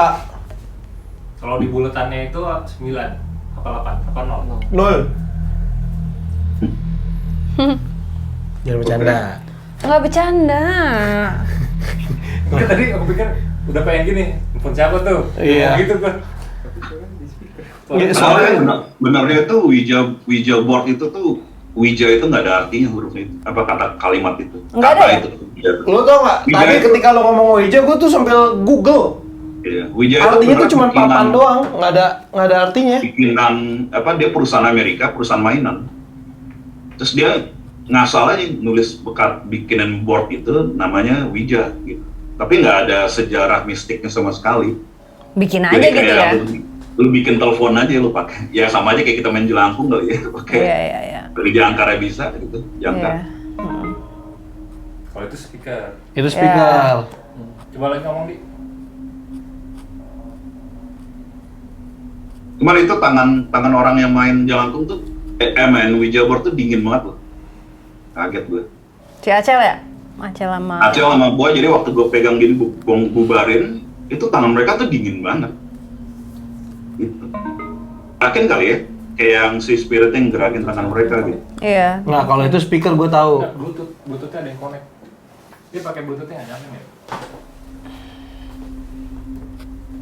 Speaker 4: Kalau di buletannya itu 9, apa 8, apa 0?
Speaker 1: 0. Jangan bercanda.
Speaker 2: Nggak bercanda.
Speaker 4: Enggak, tadi aku pikir udah pengen gini, telepon siapa tuh?
Speaker 1: Iya.
Speaker 4: Gitu kan.
Speaker 1: Iya,
Speaker 6: Soalnya benarnya itu Ouija board itu tuh Ouija itu nggak ada artinya hurufnya itu, apa kata kalimat itu.
Speaker 2: Nggak ada
Speaker 6: Kata
Speaker 2: ya?
Speaker 6: itu. Ouija.
Speaker 1: Lo tau nggak?
Speaker 6: Ouija
Speaker 1: Tadi
Speaker 6: itu-
Speaker 1: ketika lo ngomong Ouija, gue tuh sambil Google.
Speaker 6: Iya, Ouija itu
Speaker 1: Artinya tuh
Speaker 6: beneran
Speaker 1: cuma
Speaker 6: bikinan-
Speaker 1: papan doang, nggak ada artinya.
Speaker 6: bikinan apa dia perusahaan Amerika, perusahaan mainan. Terus dia ngasal aja nulis bikinan board itu namanya Ouija gitu. Tapi nggak ada sejarah mistiknya sama sekali.
Speaker 2: Bikin aja
Speaker 6: Jadi
Speaker 2: gitu
Speaker 6: kayak
Speaker 2: ya.
Speaker 6: lu bikin telepon aja lu pakai. Ya sama aja kayak kita main jelangkung kali ya, pakai.
Speaker 2: Iya.
Speaker 6: Dari jangkarnya bisa gitu, jangkar.
Speaker 2: Iya.
Speaker 4: Kalau itu speaker.
Speaker 1: Itu speaker.
Speaker 4: Coba lagi ngomong di.
Speaker 6: Cuman itu tangan orang yang main jelangkung tuh, main Ouija board tuh dingin banget loh. Kaget gue.
Speaker 2: Si Acel ya? Acel sama...
Speaker 6: Acel sama gua, jadi waktu gue pegang gini bubarin, itu tangan mereka tuh dingin banget. Gitu. Yakin kali ya, kayak yang si spirit yang gerakin tangan mereka gitu.
Speaker 2: Iya.
Speaker 1: Nah kalau itu speaker gue tahu.
Speaker 4: Enggak, Bluetooth-nya ada yang connect. Dia pakai Bluetooth-nya nggak nyambung ya?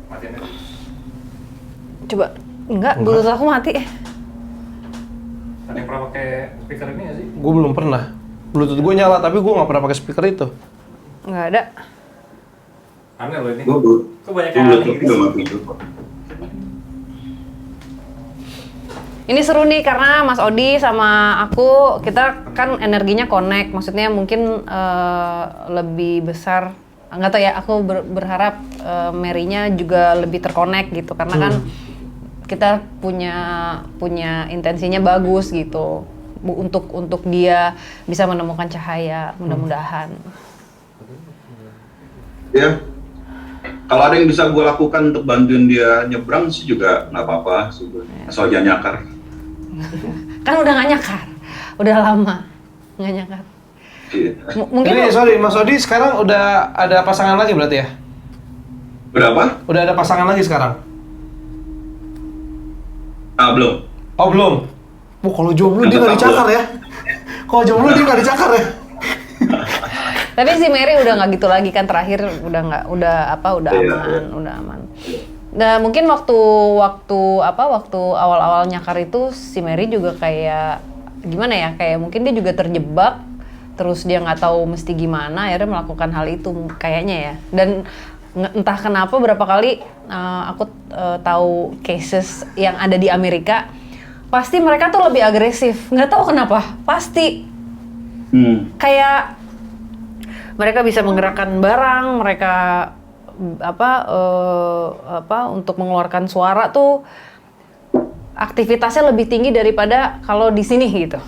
Speaker 4: Matiin aja.
Speaker 2: Coba. Enggak, Bluetooth aku mati.
Speaker 4: Ada yang pernah pakai speaker ini nggak sih?
Speaker 1: Gue belum pernah. Bluetooth gue nyala, tapi gue nggak pernah pakai speaker itu.
Speaker 2: Nggak ada.
Speaker 4: Aneh loh ini.
Speaker 6: Gue
Speaker 4: Kok banyak yang aneh gitu?
Speaker 6: udah mati juga.
Speaker 2: Ini seru nih karena Mas Odi sama aku, kita kan energinya connect. Maksudnya mungkin lebih besar. Nggak tahu ya, aku berharap Mary-nya juga lebih terkonek gitu. Karena kan kita punya intensinya bagus gitu. Untuk dia bisa menemukan cahaya, mudah-mudahan.
Speaker 6: Ya, kalau ada yang bisa gue lakukan untuk bantuin dia nyebrang sih juga nggak apa-apa, asal jangan nyakar.
Speaker 2: Kan udah nggak nyakar, udah lama nggak nyakar.
Speaker 6: Iya.
Speaker 2: Mungkin
Speaker 1: Ini sorry, Mas Odi sekarang udah ada pasangan lagi berarti ya?
Speaker 6: Berapa?
Speaker 1: Udah ada pasangan lagi sekarang?
Speaker 6: Belum.
Speaker 1: Oh belum? Oh kalau jomblo dia nggak dicakar ya? Kalau jomblo dia nggak dicakar ya?
Speaker 2: tapi si Mary udah nggak gitu lagi kan, terakhir udah nggak, udah
Speaker 6: Iya.
Speaker 2: aman. Nah mungkin waktu awal-awal nyakar itu si Mary juga kayak gimana ya, kayak mungkin dia juga terjebak, terus dia nggak tahu mesti gimana, akhirnya melakukan hal itu kayaknya ya. Dan entah kenapa berapa kali aku tahu cases yang ada di Amerika, pasti mereka tuh lebih agresif, nggak tahu kenapa, pasti kayak mereka bisa menggerakkan barang, mereka untuk mengeluarkan suara tuh aktivitasnya lebih tinggi daripada kalau di sini gitu.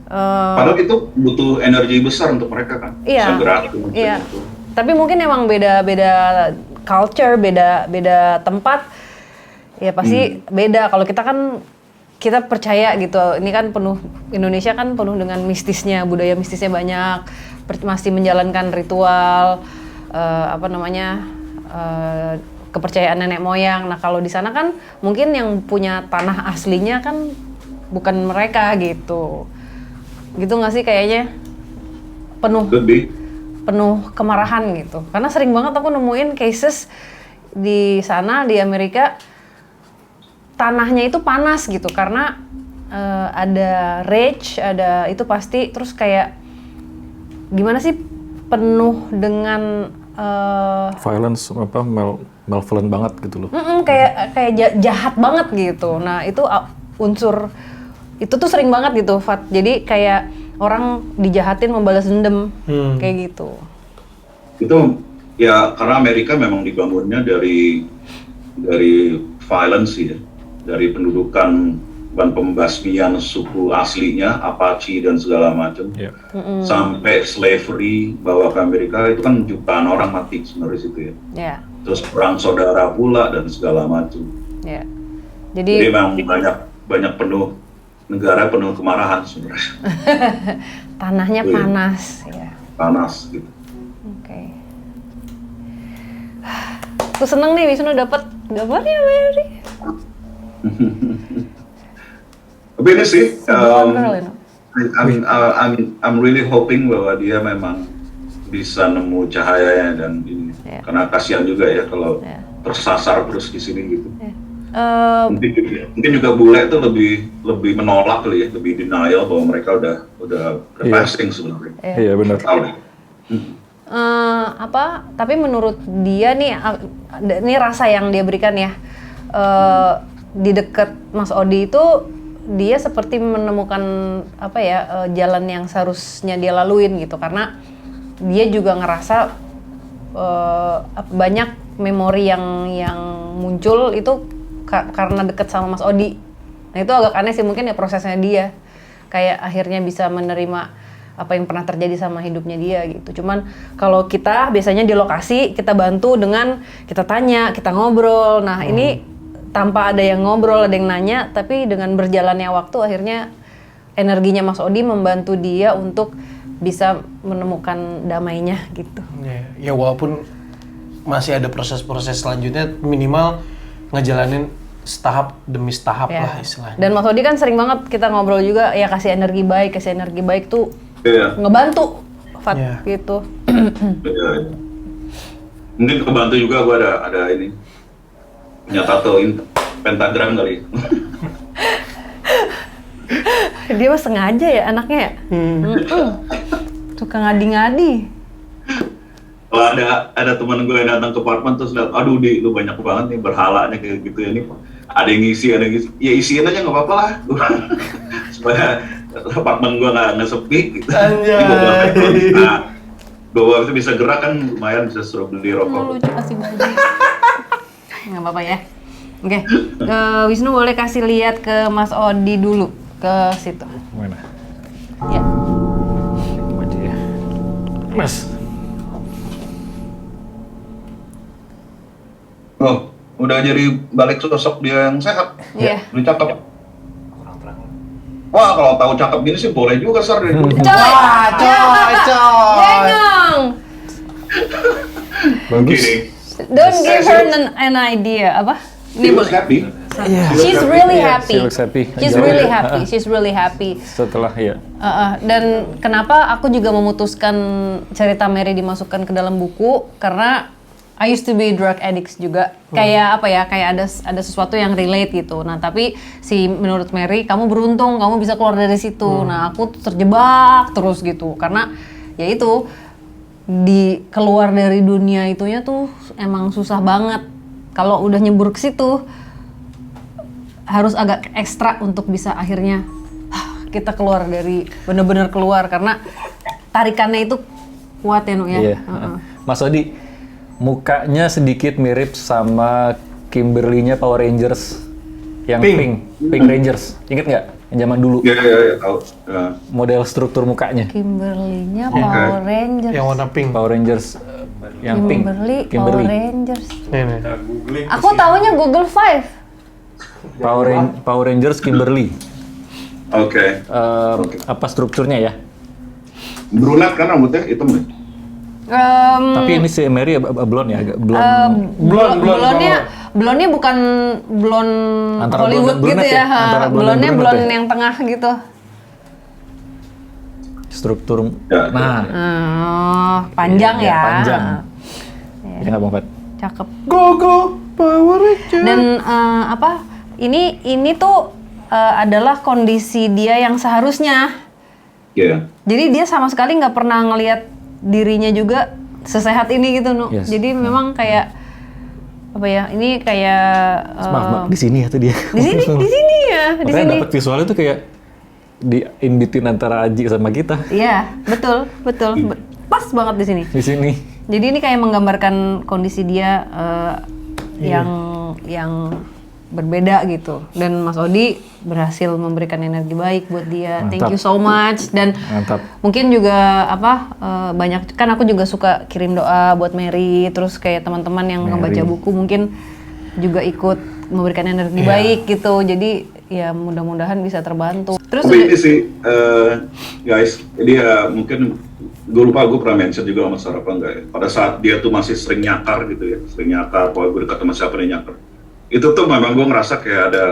Speaker 6: Padahal itu butuh energi besar untuk mereka kan.
Speaker 2: Iya.
Speaker 6: Bisa gerak,
Speaker 2: Iya.
Speaker 6: gitu.
Speaker 2: Tapi mungkin emang beda culture, beda tempat. Ya pasti beda. Kalau kita kan kita percaya gitu. Ini kan Indonesia kan penuh dengan mistisnya, budaya mistisnya banyak. Masih menjalankan ritual kepercayaan nenek moyang. Nah, kalau di sana kan mungkin yang punya tanah aslinya kan bukan mereka gitu. Gitu nggak sih kayaknya? Penuh kemarahan gitu. Karena sering banget aku nemuin cases di sana di Amerika, tanahnya itu panas gitu karena ada rage, ada itu pasti, terus kayak gimana sih, penuh dengan
Speaker 3: violence malevolent banget gitu loh.
Speaker 2: kayak jahat banget gitu. Nah itu unsur itu tuh sering banget gitu, Fat. Jadi kayak orang dijahatin membalas dendam kayak gitu.
Speaker 6: Itu ya karena Amerika memang dibangunnya dari violence ya, dari pendudukan dan pembasmian suku aslinya, Apache dan segala macam, sampai slavery bawa ke Amerika, itu kan jutaan orang mati sebenarnya situ ya.
Speaker 2: Yeah.
Speaker 6: Terus perang saudara pula dan segala macam.
Speaker 2: Yeah.
Speaker 6: Jadi memang banyak negara penuh kemarahan sebenarnya.
Speaker 2: Tanahnya panas ya.
Speaker 6: panas gitu.
Speaker 2: Oke. Aku seneng nih Wisnu dapat gambarnya Mary.
Speaker 6: Tapi ini sih,
Speaker 2: Girl, you know.
Speaker 6: I'm really hoping bahwa dia memang bisa nemu cahayanya dan ini, karena kasihan juga ya kalau tersasar terus di sini gitu. Mungkin juga bule itu lebih menolak kali ya, lebih denial bahwa mereka udah passing sebenarnya.
Speaker 3: Iya benar.
Speaker 2: Tapi menurut dia nih, ini rasa yang dia berikan ya, di dekat Mas Odi itu dia seperti menemukan jalan yang seharusnya dia laluin gitu, karena dia juga ngerasa banyak memori yang muncul itu karena deket sama Mas Odi. Nah itu agak aneh sih, mungkin ya prosesnya dia kayak akhirnya bisa menerima apa yang pernah terjadi sama hidupnya dia gitu. Cuman kalau kita biasanya di lokasi kita bantu dengan kita tanya, kita ngobrol. Nah ini tanpa ada yang ngobrol, ada yang nanya, tapi dengan berjalannya waktu akhirnya energinya Mas Odi membantu dia untuk bisa menemukan damainya gitu.
Speaker 1: Ya walaupun masih ada proses-proses selanjutnya, minimal ngejalanin setahap demi setahap lah istilahnya.
Speaker 2: Dan Mas Odi kan sering banget kita ngobrol juga, ya kasih energi baik tuh ngebantu Fat gitu.
Speaker 6: Mungkin kebantu juga gue ada ini punya tatoin pentagram kali.
Speaker 2: Dia mah sengaja ya anaknya ya. Suka ngadi-ngadi.
Speaker 6: Kalau ada teman gue yang datang ke apartemen terus lihat, aduh Di, lu banyak banget nih berhalanya kayak gitu ya nih. Ada yang ngisi, ya isiin aja nggak apa-apa lah. Supaya apartemen gue nggak sepi gitu. Nah, gue itu bisa gerak kan lumayan, bisa suruh beli rokok.
Speaker 2: Lucu kasih baju. Nggak apa-apa ya. Oke, Wisnu boleh kasih lihat ke Mas Odi dulu ke situ.
Speaker 3: Mana?
Speaker 2: Ya.
Speaker 3: Maju ya. Mas.
Speaker 6: Oh, udah jadi balik sosok dia yang sehat.
Speaker 2: Iya.
Speaker 6: Lu cakep. Wah, kalau tahu cakep gini sih boleh juga Sar dari dulu.
Speaker 2: Jangan.
Speaker 3: Bagus.
Speaker 2: Don't give her an idea. Apa?
Speaker 6: He was happy.
Speaker 2: She's really happy.
Speaker 3: She looks happy.
Speaker 2: She's really happy. She's really happy.
Speaker 3: Setelah ya.
Speaker 2: Dan kenapa aku juga memutuskan cerita Mary dimasukkan ke dalam buku, karena I used to be drug addicts juga. Kayak apa ya? Kayak ada sesuatu yang relate gitu. Nah, tapi menurut Mary, kamu beruntung, kamu bisa keluar dari situ. Nah, aku tuh terjebak terus gitu. Karena ya itu keluar dari dunia itunya tuh emang susah banget. Kalau udah nyebur ke situ harus agak ekstra untuk bisa akhirnya kita keluar dari bener-bener keluar, karena tarikannya itu kuat ya Nu ya.
Speaker 3: Iya. Mas Odi, mukanya sedikit mirip sama Kimberly-nya Power Rangers yang Pink Rangers. Ingat nggak? Yang zaman dulu.
Speaker 6: Iya, tahu.
Speaker 3: Model struktur mukanya.
Speaker 2: Kimberly-nya Power Rangers.
Speaker 1: Yang warna pink.
Speaker 3: Power Rangers yang
Speaker 2: Kimberly.
Speaker 3: pink.
Speaker 2: Power Rangers.
Speaker 1: Nih.
Speaker 2: Aku taunya Google 5.
Speaker 3: Power Rangers Kimberly.
Speaker 6: Oke.
Speaker 3: Apa strukturnya ya?
Speaker 6: Brunette kan rambutnya hitam ya?
Speaker 3: Tapi ini si Mary blonde ya, agak blonde.
Speaker 2: Blonde bukan blonde
Speaker 3: Antara
Speaker 2: Hollywood
Speaker 3: blonde dan
Speaker 2: gitu
Speaker 3: brunette
Speaker 2: ya.
Speaker 3: ya? Antara blonde dan
Speaker 2: Blonde
Speaker 3: brunette ya?
Speaker 2: yang tengah gitu.
Speaker 3: Struktur.
Speaker 6: Ya,
Speaker 2: Panjang ya.
Speaker 3: Panjang. Ya nggak Bang Fat?
Speaker 2: Cakep.
Speaker 1: Go Power Ranger.
Speaker 2: Dan ini tuh adalah kondisi dia yang seharusnya.
Speaker 6: Iya.
Speaker 2: Jadi dia sama sekali nggak pernah ngelihat dirinya juga sesehat ini gitu, Nu.
Speaker 3: Yes.
Speaker 2: Jadi memang kayak apa ya? Ini kayak
Speaker 3: Maaf, di sini ya tuh dia.
Speaker 2: di sini ya, di
Speaker 3: Makanya
Speaker 2: sini.
Speaker 3: dapat visualnya tuh kayak di in between antara Aji sama kita.
Speaker 2: Iya, betul. Pas banget di sini.
Speaker 3: Di sini.
Speaker 2: Jadi ini kayak menggambarkan kondisi dia yang berbeda gitu. Dan Mas Odi berhasil memberikan energi baik buat dia.
Speaker 3: Mantap.
Speaker 2: Thank you so much. Dan
Speaker 3: Mantap.
Speaker 2: mungkin juga banyak kan aku juga suka kirim doa buat Mary. Terus kayak teman-teman yang ngebaca buku mungkin juga ikut memberikan energi baik gitu. Jadi ya mudah-mudahan bisa terbantu. Terus
Speaker 6: Tapi ini sih, guys, jadi ya mungkin gue lupa gue pernah mention juga sama Sarah apa enggak ya. Pada saat dia tuh masih sering nyakar gitu ya, sering nyakar, pokoknya gue dekat sama siapa dia nyakar. Itu tuh memang gue ngerasa kayak ada,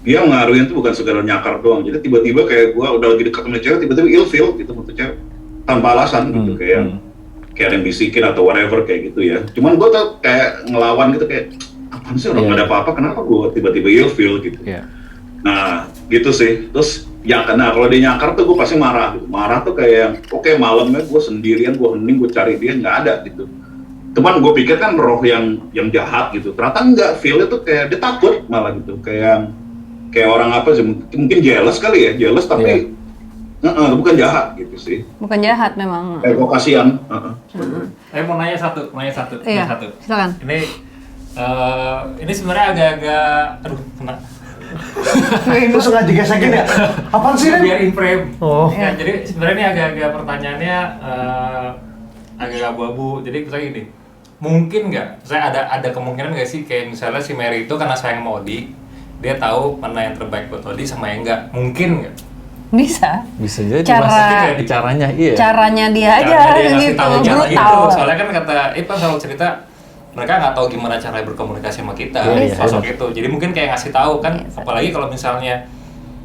Speaker 6: dia ngaruhin tuh bukan sekedar nyakar doang. Jadi tiba-tiba kayak gue udah lagi dekat sama cewek, tiba-tiba ilfeel gitu sama cewek tanpa alasan gitu, kayak ada yang bisikin atau whatever kayak gitu ya. Cuman gue tuh kayak ngelawan gitu kayak, apaan sih orang nggak ada apa-apa, kenapa gue tiba-tiba ilfeel gitu. Nah gitu sih, terus ya karena kalau dia nyakar tuh gue pasti marah gitu. Marah tuh kayak, oke, malamnya gue sendirian, gue hening, gue cari dia, nggak ada gitu. Cuman gue pikir kan roh yang jahat gitu, ternyata enggak, feel-nya tuh kayak dia takut malah gitu, kayak orang apa sih, mungkin jealous kali ya, jealous tapi bukan jahat gitu sih.
Speaker 2: bukan jahat memang.
Speaker 6: Kayak gue kasihan.
Speaker 4: Saya mau nanya satu.
Speaker 2: Iya, silakan.
Speaker 4: Ini sebenarnya agak-agak, aduh, kena.
Speaker 1: Lu sengaja gesekin ya? Apaan sih, Ren?
Speaker 4: Biar in frame.
Speaker 1: Oh.
Speaker 4: Ya, jadi sebenarnya ini agak-agak pertanyaannya agak abu-abu. Jadi misalnya gini, mungkin nggak? Saya ada kemungkinan nggak sih kayak misalnya si Mary itu karena sayang sama Odi, dia tahu mana yang terbaik buat Odi sama yang enggak. Mungkin nggak?
Speaker 2: Bisa
Speaker 3: Bisa jadi
Speaker 2: caranya dia
Speaker 4: Caranya
Speaker 2: aja
Speaker 4: dia ngasih
Speaker 2: gitu,
Speaker 4: tahu cara gitu.
Speaker 2: brutal.
Speaker 4: Soalnya kan kata Ipan selalu cerita mereka nggak tahu gimana cara berkomunikasi sama kita, sosok itu. Jadi mungkin kayak ngasih tahu kan, apalagi kalau misalnya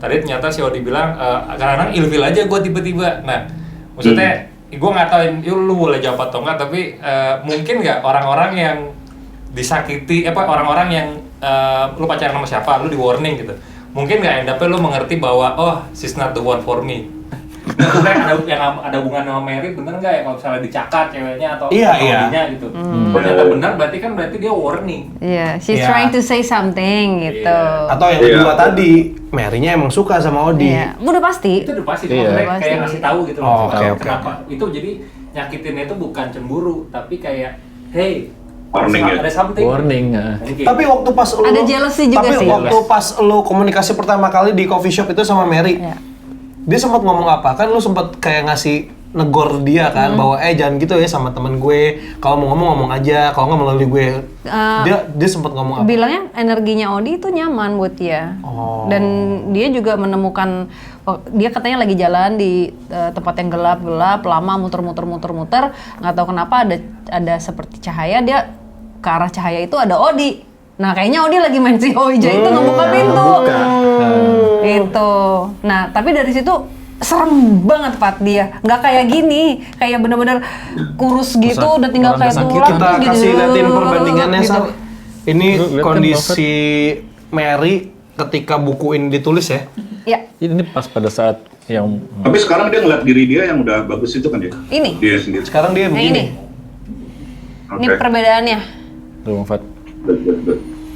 Speaker 4: tadi ternyata si Odi bilang kadang-kadang ilfil aja gue tiba-tiba. Nah, maksudnya gue nggak tahu lu boleh jawab atau nggak, tapi mungkin nggak orang-orang yang disakiti, orang-orang yang lu pacaran sama siapa, lu di warning gitu. Mungkin nggak end-up-nya lu mengerti bahwa oh she's not the one for me. Maksudnya ada hubungan sama Mary, bener nggak ya kalau misalnya dicakar ceweknya atau Odinya gitu. Ternyata benar, berarti dia warning.
Speaker 2: Iya, she's trying to say something gitu.
Speaker 1: Atau yang kedua tadi, Mary-nya emang suka sama Odi.
Speaker 2: Iya, udah pasti.
Speaker 4: Itu udah pasti, kayak ngasih tahu gitu.
Speaker 1: Oh,
Speaker 4: ngasih tahu
Speaker 1: oke.
Speaker 4: kenapa. Itu jadi nyakitinnya itu bukan cemburu, tapi kayak hey,
Speaker 6: Warning ya?
Speaker 4: ada something.
Speaker 3: warning.
Speaker 1: Tapi waktu pas lu
Speaker 2: Ada jealousy juga
Speaker 1: tapi
Speaker 2: sih.
Speaker 1: waktu pas lu komunikasi pertama kali di coffee shop itu sama Mary,
Speaker 2: Iya.
Speaker 1: dia sempat ngomong apa? Kan lu sempat kayak ngasih negor dia kan bahwa jangan gitu ya sama temen gue. Kalau mau ngomong aja, kalau nggak melalui gue. Dia sempat ngomong apa?
Speaker 2: Bilangnya energinya Odi itu nyaman buat dia.
Speaker 1: Oh.
Speaker 2: Dan dia juga menemukan, dia katanya lagi jalan di tempat yang gelap, lama muter, nggak tahu kenapa ada seperti cahaya, dia ke arah cahaya itu ada Odi. Nah kayaknya Odi lagi main si Oija itu ngebuka pintu. Itu. Nah tapi dari situ serem banget Pat dia. Nggak kayak gini, kayak bener-bener kurus gitu, udah tinggal kayak tulang.
Speaker 1: Kita kasih liatin perbandingannya
Speaker 2: gitu.
Speaker 1: Sal. Ini
Speaker 3: Lu lihat kan,
Speaker 1: kondisi Mary ketika buku ini ditulis ya.
Speaker 2: Ya,
Speaker 3: Ini pas pada saat yang
Speaker 6: Tapi sekarang dia ngeliat diri dia yang udah bagus itu kan ya?
Speaker 2: ini.
Speaker 6: Dia sendiri.
Speaker 1: Sekarang dia
Speaker 2: Yang
Speaker 1: begini.
Speaker 2: ini. Ini perbedaannya.
Speaker 3: Bang Fat.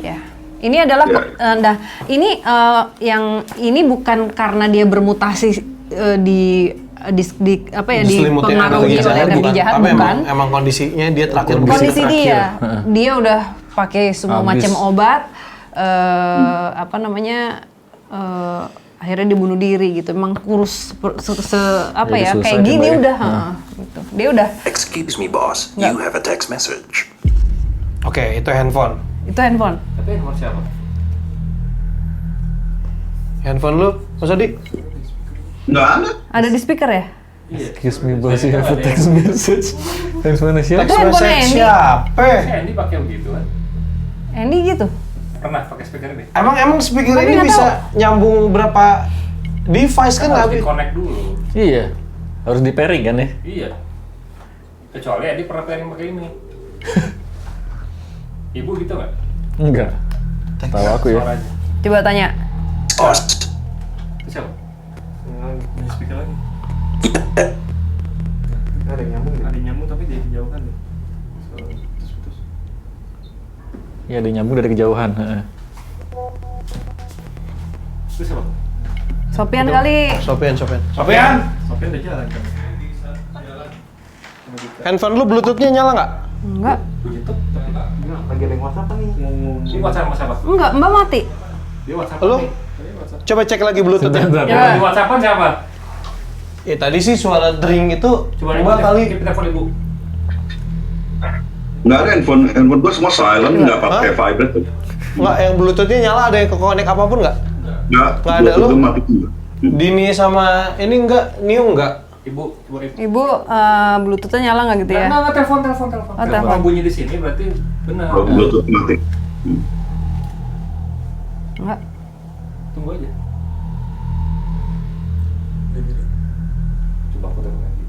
Speaker 2: Ya. Ini adalah ini yang ini bukan karena dia bermutasi di
Speaker 1: Diselimuti
Speaker 2: pengaruhi oleh energi jahat,
Speaker 1: tapi
Speaker 2: bukan.
Speaker 1: emang kondisinya dia terakhir
Speaker 2: Kondisi
Speaker 1: begini.
Speaker 2: dia udah pakai semua
Speaker 3: Habis.
Speaker 2: macam obat, akhirnya dibunuh diri gitu. Emang kurus
Speaker 3: Jadi susah
Speaker 2: kayak gini
Speaker 3: coba ya.
Speaker 2: udah, gitu. Dia udah.
Speaker 7: Excuse me, boss. You have a text message.
Speaker 1: Oke, itu handphone.
Speaker 2: Itu handphone.
Speaker 4: Tapi nomor siapa?
Speaker 1: Handphone lu, Mas Odi?
Speaker 6: Nggak ada.
Speaker 2: Ada di speaker ya?
Speaker 3: Excuse me boss, you have a text message. Handphone siapa?
Speaker 1: Text
Speaker 2: handphone
Speaker 1: message
Speaker 2: Andy.
Speaker 1: siapa?
Speaker 4: Andy pakai begitu kan?
Speaker 2: Andy gitu.
Speaker 4: Pernah pakai speaker ini?
Speaker 1: Emang speaker
Speaker 2: Tapi
Speaker 1: ini
Speaker 2: nggak
Speaker 1: bisa nyambung berapa device kan?
Speaker 4: Harus
Speaker 1: Nggak
Speaker 4: di-connect dulu.
Speaker 3: Iya. Harus di pairing kan ya?
Speaker 4: Iya. Kecuali Andy pernah pairing pakai ini. Ibu gitu nggak?
Speaker 3: Enggak. Tahu aku ya.
Speaker 4: Suaranya.
Speaker 2: Coba tanya.
Speaker 7: Boss.
Speaker 4: Itu siapa? Di speaker lagi. Ada yang nyambung tapi dia dijauhkan deh. Putus.
Speaker 3: Iya, ada nyambung dari kejauhan.
Speaker 4: Itu siapa?
Speaker 2: Sopian kali.
Speaker 1: Sopian.
Speaker 4: Sofian udah jalan kan?
Speaker 1: Handphone lu Bluetooth-nya nyala nggak?
Speaker 2: Enggak.
Speaker 4: Begitu.
Speaker 8: Lagi ada yang WhatsApp nih.
Speaker 4: Ini WhatsApp sama siapa?
Speaker 2: Enggak, Mbak mati.
Speaker 4: Dia WhatsApp
Speaker 1: Lu?
Speaker 4: nih. Dia WhatsApp.
Speaker 1: Coba cek lagi Bluetooth-nya.
Speaker 2: Ya.
Speaker 4: Di WhatsAppan siapa?
Speaker 1: Ya tadi sih suara dring itu
Speaker 4: Coba
Speaker 1: coba kali.
Speaker 4: kita telepon ibu.
Speaker 6: Nggak ada handphone gue semua silent, nggak pakai vibrate tuh.
Speaker 1: Nggak, yang Bluetooth-nya nyala, ada yang ke-connect apapun nggak?
Speaker 5: Nggak
Speaker 1: ada lo?
Speaker 5: Bluetooth mati juga.
Speaker 1: Dini sama ini nggak? Niu nggak?
Speaker 2: Ibu, Bluetooth-nya nyala nggak gitu ya?
Speaker 4: Nggak, telepon.
Speaker 2: Oh, telepon.
Speaker 4: Kalau bunyi di sini berarti benar.
Speaker 5: Kalau Bluetooth mati.
Speaker 2: Enggak.
Speaker 4: Tunggu aja. Coba aku telepon lagi.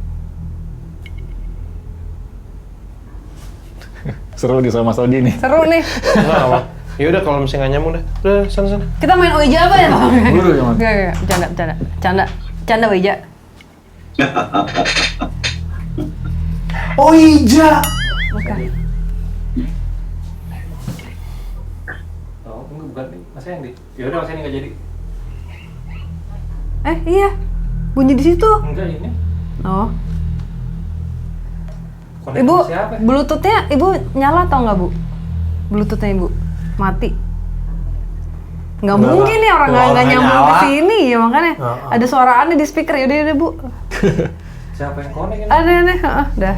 Speaker 3: Seru di sama Mas Odi nih.
Speaker 2: Seru nih.
Speaker 1: Nggak apa. Ya udah kalau misalnya nggak nyambung dah. Udah sana.
Speaker 2: Kita main Ouija apa ya?
Speaker 3: Buru ya, Man?
Speaker 2: Enggak. Canda Ouija.
Speaker 1: Ouija.
Speaker 2: Bukan.
Speaker 4: Oh, enggak bukan nih. Mas Andi. Ya udah Mas Andi nggak jadi.
Speaker 2: Iya. Bunyi di situ.
Speaker 4: Enggak ini.
Speaker 2: Oh.
Speaker 4: Connect
Speaker 2: Ibu,
Speaker 4: sama siapa?
Speaker 2: Bluetooth-nya Ibu nyala atau nggak, Bu? Bluetooth-nya Ibu mati. Nggak mungkin nih orang nggak
Speaker 1: Orang
Speaker 2: nyambung ke
Speaker 1: nyala.
Speaker 2: sini ya, makanya ada suara aneh di speaker. Yaudah Bu.
Speaker 4: Siapa yang connect ini?
Speaker 2: Aneh. Dah.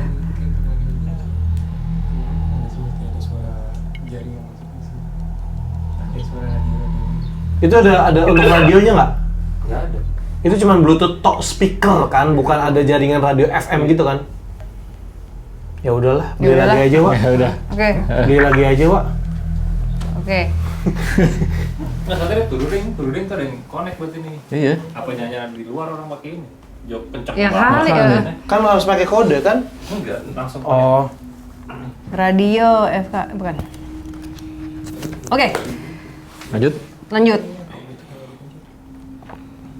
Speaker 1: Itu ada untuk radionya nggak?
Speaker 4: Nggak ada.
Speaker 1: Itu cuma Bluetooth talk speaker kan, bukan ada jaringan radio FM gitu kan? Ya udahlah, beli
Speaker 2: Ya udahlah.
Speaker 1: lagi aja, Wak.
Speaker 3: Ya udah.
Speaker 2: Oke.
Speaker 1: Beli lagi aja, Wak.
Speaker 2: Oke.
Speaker 4: Nggak, soalnya tuh ada yang connect buat ini.
Speaker 3: Iya.
Speaker 4: Apa nyanyian di luar orang pakai ini? Jok kenceng
Speaker 2: Ya
Speaker 4: banget.
Speaker 2: kali ya.
Speaker 1: Kan harus pakai kode kan?
Speaker 4: Enggak, langsung
Speaker 1: Oh,
Speaker 2: Radio FK bukan. Oke, lanjut.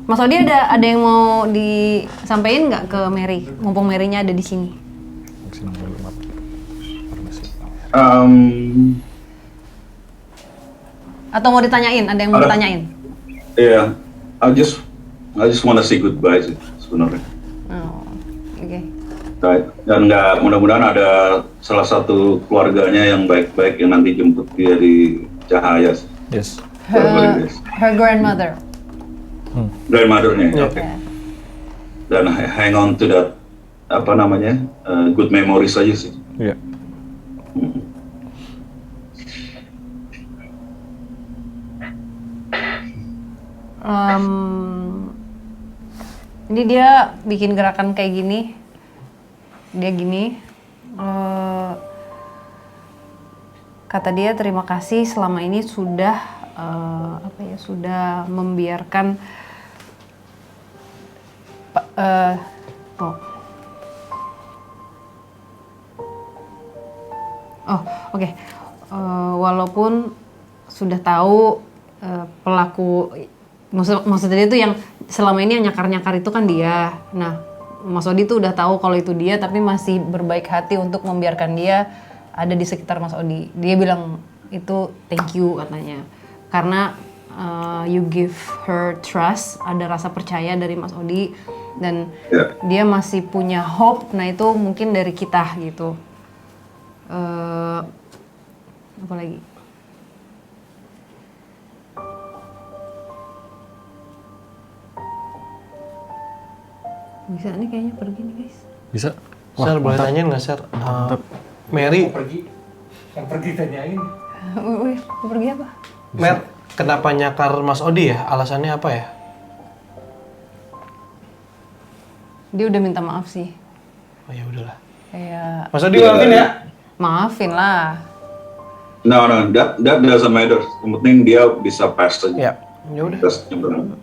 Speaker 2: Mas Odi ada yang mau disampaikan nggak ke Mary? Mumpung Mary-nya ada di sini. Atau mau ditanyain? Ada yang mau ditanyain?
Speaker 6: Iya, I just wanna say goodbye sih sebenarnya.
Speaker 2: Oh, oke.
Speaker 6: Right. Dan nggak, mudah-mudahan ada salah satu keluarganya yang baik-baik yang nanti jemput dia di Cahaya.
Speaker 3: Yes.
Speaker 2: Her grandmother.
Speaker 6: Grandmother-nya.
Speaker 1: ya.
Speaker 6: Oke. Dan hang on to that, apa namanya, good memories aja sih.
Speaker 3: Iya.
Speaker 2: Ini dia bikin gerakan kayak gini. Dia gini. Kata dia terima kasih selama ini sudah sudah membiarkan oke. Walaupun sudah tahu pelaku, maksudnya itu yang selama ini yang nyakar-nyakar itu kan dia. Nah, Mas Odi tuh udah tahu kalau itu dia, tapi masih berbaik hati untuk membiarkan dia ada di sekitar Mas Odi. Dia bilang itu thank you katanya, karena you give her trust, ada rasa percaya dari Mas Odi, dan dia masih punya hope. Nah itu mungkin dari kita gitu. Apa lagi? Bisa nih kayaknya pergi nih guys.
Speaker 3: Bisa?
Speaker 1: Sar, boleh tanyain nggak, Sar? Mary,
Speaker 4: yang pergi tanyain.
Speaker 2: Wih, mau pergi apa?
Speaker 1: Mer, kenapa nyakar Mas Odi ya? Alasannya apa ya?
Speaker 2: Dia udah minta maaf sih.
Speaker 1: Oh ya udahlah.
Speaker 2: Kayak
Speaker 1: Mas Odi maafin ya?
Speaker 2: maafin lah.
Speaker 6: No, that doesn't matter. Yang penting dia bisa pass aja.
Speaker 1: Ya, ya udah.
Speaker 6: Pass nyebrang.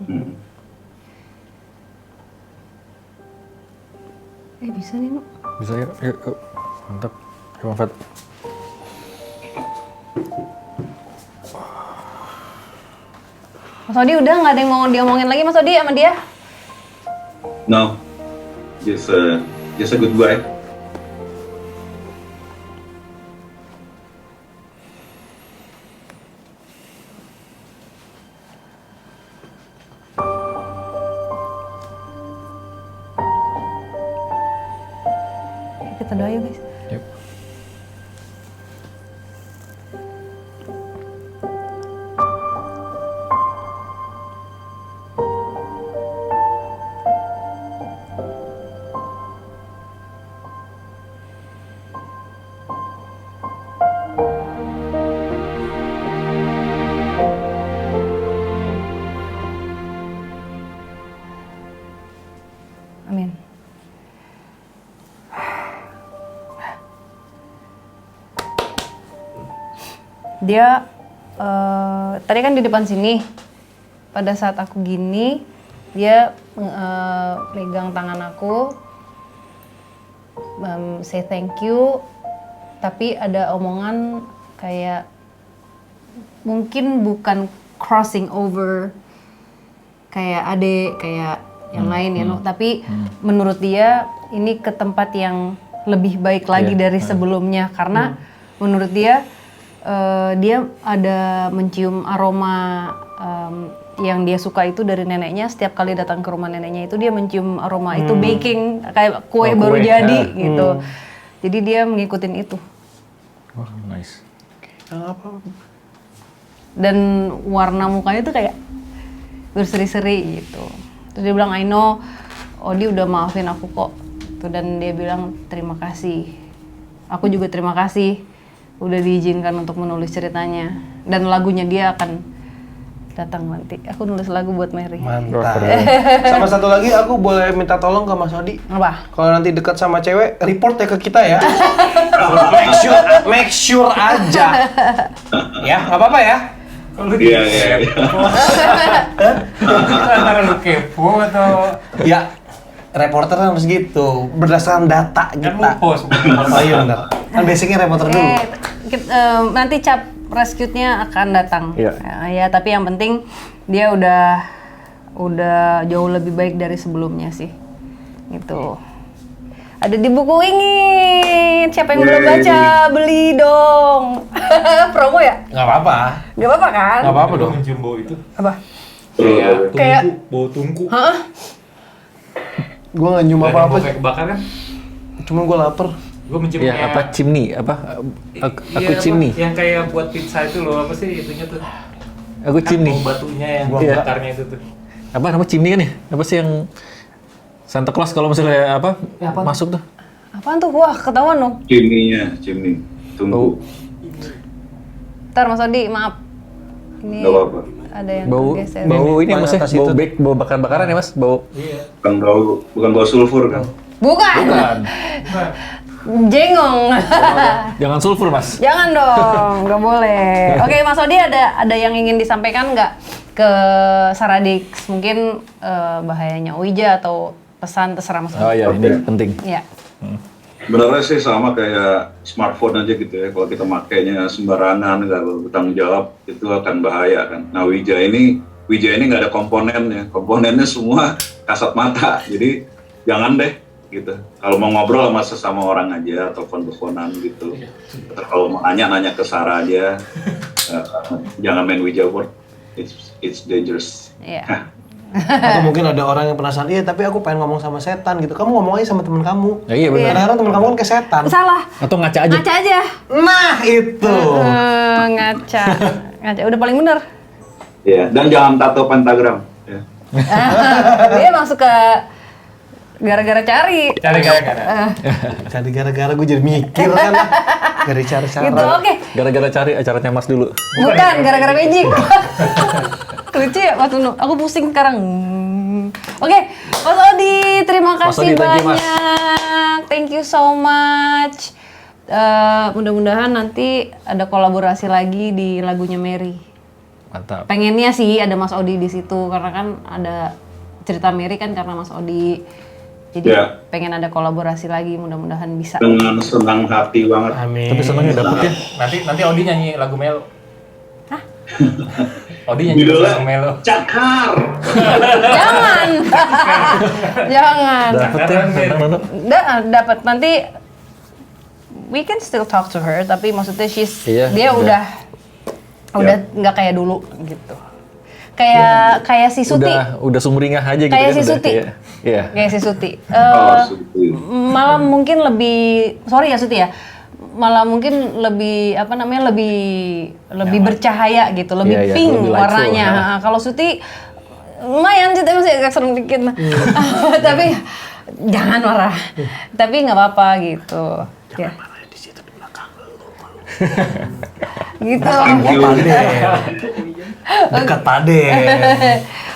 Speaker 2: Bisa nih, Mak.
Speaker 3: Bisa ya? Yuk. Mantap. Yuk, Fat.
Speaker 2: Mas Odi udah nggak ada yang mau diomongin lagi Mas Odi sama dia?
Speaker 6: No, just a goodbye.
Speaker 2: Kita doa yuk guys.
Speaker 3: Yuk.
Speaker 2: dia tadi kan di depan sini. Pada saat aku gini, dia pegang tangan aku, say thank you, tapi ada omongan kayak mungkin bukan crossing over kayak adek, kayak yang lain ya, tapi menurut dia ini ke tempat yang lebih baik lagi dari sebelumnya, karena menurut dia dia ada mencium aroma yang dia suka itu dari neneknya. Setiap kali datang ke rumah neneknya itu dia mencium aroma itu baking, kayak kue baru jadi gitu. Jadi dia ngikutin itu.
Speaker 3: Wah, nice.
Speaker 2: Dan warna mukanya tuh kayak berseri-seri gitu. Terus dia bilang, I know Odi udah maafin aku kok. Tuh, dan dia bilang terima kasih. Aku juga terima kasih udah diizinkan untuk menulis ceritanya. Dan lagunya dia akan datang nanti. Aku nulis lagu buat Mary.
Speaker 1: Mantap. Sama satu lagi, aku boleh minta tolong ke Mas Odi.
Speaker 2: Apa?
Speaker 1: Kalau nanti dekat sama cewek, report ya ke kita ya. Make sure aja. Ya, nggak apa-apa ya.
Speaker 6: Iya.
Speaker 4: Antara lu kepo atau
Speaker 1: Ya, reporter kan harus gitu, berdasarkan data
Speaker 4: kan
Speaker 1: kita.
Speaker 4: lu host
Speaker 1: Oh iya benar. Kan basicnya reporter dulu.
Speaker 2: Nanti cap rescue-nya akan datang.
Speaker 3: Iya.
Speaker 2: Ya, tapi yang penting dia udah jauh lebih baik dari sebelumnya sih. Gitu. Ada di buku ini. Siapa yang belum baca, beli dong. Promo ya?
Speaker 1: Nggak apa-apa.
Speaker 2: Gak apa-apa kan?
Speaker 1: Nggak apa-apa dong.
Speaker 4: mencium bau itu
Speaker 2: Apa?
Speaker 4: kayak bau tungku.
Speaker 2: Hah?
Speaker 1: Gue nggak nyium
Speaker 4: Dan
Speaker 1: apa-apa.
Speaker 4: yang kayak kebakaran.
Speaker 1: Cuman gue lapar.
Speaker 4: Gue mencium
Speaker 3: Ya,
Speaker 4: kayak
Speaker 3: apa chimney? Apa? Aku
Speaker 4: iya,
Speaker 3: chimney.
Speaker 4: yang kayak buat pizza itu loh, apa sih itunya tuh?
Speaker 3: Aku chimney.
Speaker 4: Bau batunya yang
Speaker 3: Iya.
Speaker 4: bakarnya itu tuh.
Speaker 3: Apa nama chimney kan ya? Apa sih yang Santa Claus kalau misalnya apa masuk tuh?
Speaker 2: Apaan tuh? Wah, ketahuan dong.
Speaker 6: Chimney. Tunggu.
Speaker 2: Ntar Mas Odi, maaf. Ini
Speaker 6: Nggak apa-apa.
Speaker 2: ada yang
Speaker 3: Bau
Speaker 2: kegeser.
Speaker 3: ini
Speaker 1: Mana
Speaker 3: maksudnya
Speaker 1: atas
Speaker 3: bau
Speaker 1: itu?
Speaker 3: bau bakar-bakaran ya Mas? Bau
Speaker 6: Bukan bau sulfur kan?
Speaker 2: Bukan. Jengong.
Speaker 3: jangan sulfur Mas.
Speaker 2: Jangan dong, nggak boleh. Oke, Mas Odi ada yang ingin disampaikan nggak ke Saradix? Mungkin bahayanya Oija atau pesan terserah Mas Odi.
Speaker 3: Oh iya, ini penting.
Speaker 2: Iya.
Speaker 6: Sebenarnya sih sama kayak smartphone aja gitu ya. Kalau kita makainya sembarangan, nggak bertanggung jawab, itu akan bahaya kan. Nah Wija ini nggak ada komponennya. Komponennya semua kasat mata. Jadi jangan deh gitu. Kalau mau ngobrol sama sesama orang aja, telepon-teleponan gitu. Atau kalau mau nanya ke Sarah aja. Jangan main Wija World. It's dangerous.
Speaker 2: Iya.
Speaker 1: Atau mungkin ada orang yang penasaran, iya tapi aku pengen ngomong sama setan gitu. Kamu ngomong aja sama temen kamu.
Speaker 3: Ya, iya benar.
Speaker 1: Kadang-kadang temen kamu kan kayak setan.
Speaker 2: Salah.
Speaker 3: Atau ngaca aja.
Speaker 2: Ngaca aja.
Speaker 1: Nah itu.
Speaker 2: Ngaca. Udah paling bener.
Speaker 6: Ya, dan jangan tato pentagram. Ya.
Speaker 2: Dia masuk ke gara-gara cari.
Speaker 4: Cari gara-gara.
Speaker 1: Jadi gara-gara gue jadi mikir kan. Dari cara-cara.
Speaker 2: Gitu, oke.
Speaker 3: Gara-gara cari acaranya Mas dulu.
Speaker 2: Bukan, gara-gara magic. Lucu ya, Mas Nunu? Aku pusing sekarang. Oke, Mas Odi, terima
Speaker 3: Mas
Speaker 2: kasih
Speaker 3: Odi, thank you, Mas.
Speaker 2: banyak. Thank you so much. Mudah-mudahan nanti ada kolaborasi lagi di lagunya Mary.
Speaker 3: Mantap.
Speaker 2: Pengennya sih ada Mas Odi di situ, karena kan ada cerita Mary kan karena Mas Odi. Jadi
Speaker 6: Ya.
Speaker 2: pengen ada kolaborasi lagi, mudah-mudahan bisa.
Speaker 6: Dengan senang hati banget.
Speaker 1: Amin.
Speaker 3: Tapi senangnya dapet ya.
Speaker 4: Nanti Odi nyanyi lagu Melo. Hah? Odi nyanyi
Speaker 6: Judulnya
Speaker 4: lagu Melo.
Speaker 6: Cakar.
Speaker 2: Jangan. Jangan.
Speaker 3: Dapet ya. Nonton.
Speaker 2: Dapat nanti we can still talk to her, tapi maksudnya
Speaker 3: Iya,
Speaker 2: dia udah nggak kayak dulu gitu. Kayak si Suti.
Speaker 3: Udah sumringah aja gitu
Speaker 2: Kayak
Speaker 3: kan.
Speaker 2: si
Speaker 3: udah,
Speaker 2: Suti.
Speaker 3: Iya.
Speaker 2: Kayak si Suti.
Speaker 6: Suti.
Speaker 2: Malah mungkin lebih sorry ya Suti ya. Malah mungkin lebih lebih bercahaya gitu, lebih
Speaker 3: Iya, iya,
Speaker 2: pink
Speaker 3: lebih lightful,
Speaker 2: warnanya.
Speaker 3: ha.
Speaker 2: Kalau Suti lumayan sih, tapi masih agak serem dikit. Tapi jangan marah. Tapi nggak apa-apa gitu. Ya. Gitu.
Speaker 6: Thank you.
Speaker 1: Dekat pade.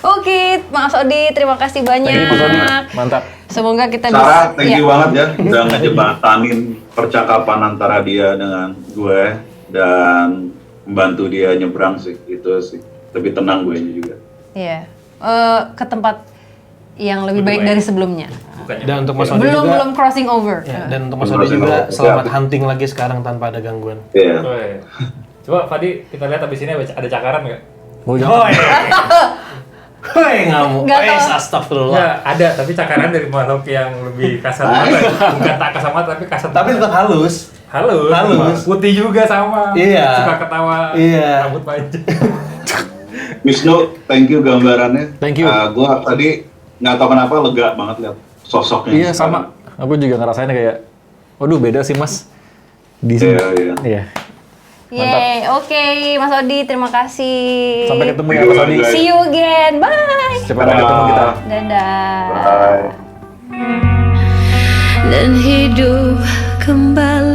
Speaker 2: Oke, Mas Odi, terima kasih banyak.
Speaker 3: Thank you, Mas Odi. Mantap.
Speaker 2: Semoga kita
Speaker 6: Sarah, thank
Speaker 2: ya.
Speaker 6: you banget ya udah ngejembatanin percakapan antara dia dengan gue, dan membantu dia nyebrang sih, itu sih. Lebih tenang gue juga.
Speaker 2: Iya. Ke tempat yang lebih baik dari sebelumnya.
Speaker 4: Bukannya.
Speaker 1: Dan untuk Mas Odi
Speaker 2: Belum
Speaker 1: juga,
Speaker 2: crossing over.
Speaker 1: ya, dan untuk Mas Odi juga selamat hunting lagi sekarang tanpa ada gangguan.
Speaker 6: Iya.
Speaker 4: Woi. Coba Fadi, kita lihat abis ini ada cakaran nggak?
Speaker 3: Oh, jangan.
Speaker 1: Hoi, ngamuk.
Speaker 2: Nggak tahu.
Speaker 1: Astagfirullah.
Speaker 4: Nggak, ada, tapi cakaran dari makhluk yang lebih kasar mata. Bukan tak kasar mata, tapi kasar
Speaker 1: Tapi
Speaker 4: mata.
Speaker 1: tetap halus.
Speaker 4: Halus. Putih juga sama.
Speaker 1: Iya.
Speaker 4: Suka ketawa.
Speaker 1: Iya.
Speaker 4: Rambut panjang.
Speaker 6: Wisnu, thank you gambarannya.
Speaker 3: Thank you.
Speaker 6: Gue tadi nggak tahu kenapa lega banget lihat sosoknya.
Speaker 3: Iya, sama. Aku juga ngerasain kayak, waduh beda sih Mas. Di sini.
Speaker 6: Iya.
Speaker 3: Iya.
Speaker 2: Yeay, oke Mas Odi, terima kasih.
Speaker 3: Sampai ketemu ya Mas Odi.
Speaker 2: See you again, bye.
Speaker 3: Cepat ketemu kita.
Speaker 2: Dadah.
Speaker 6: Bye.
Speaker 9: Dan hidup kembali.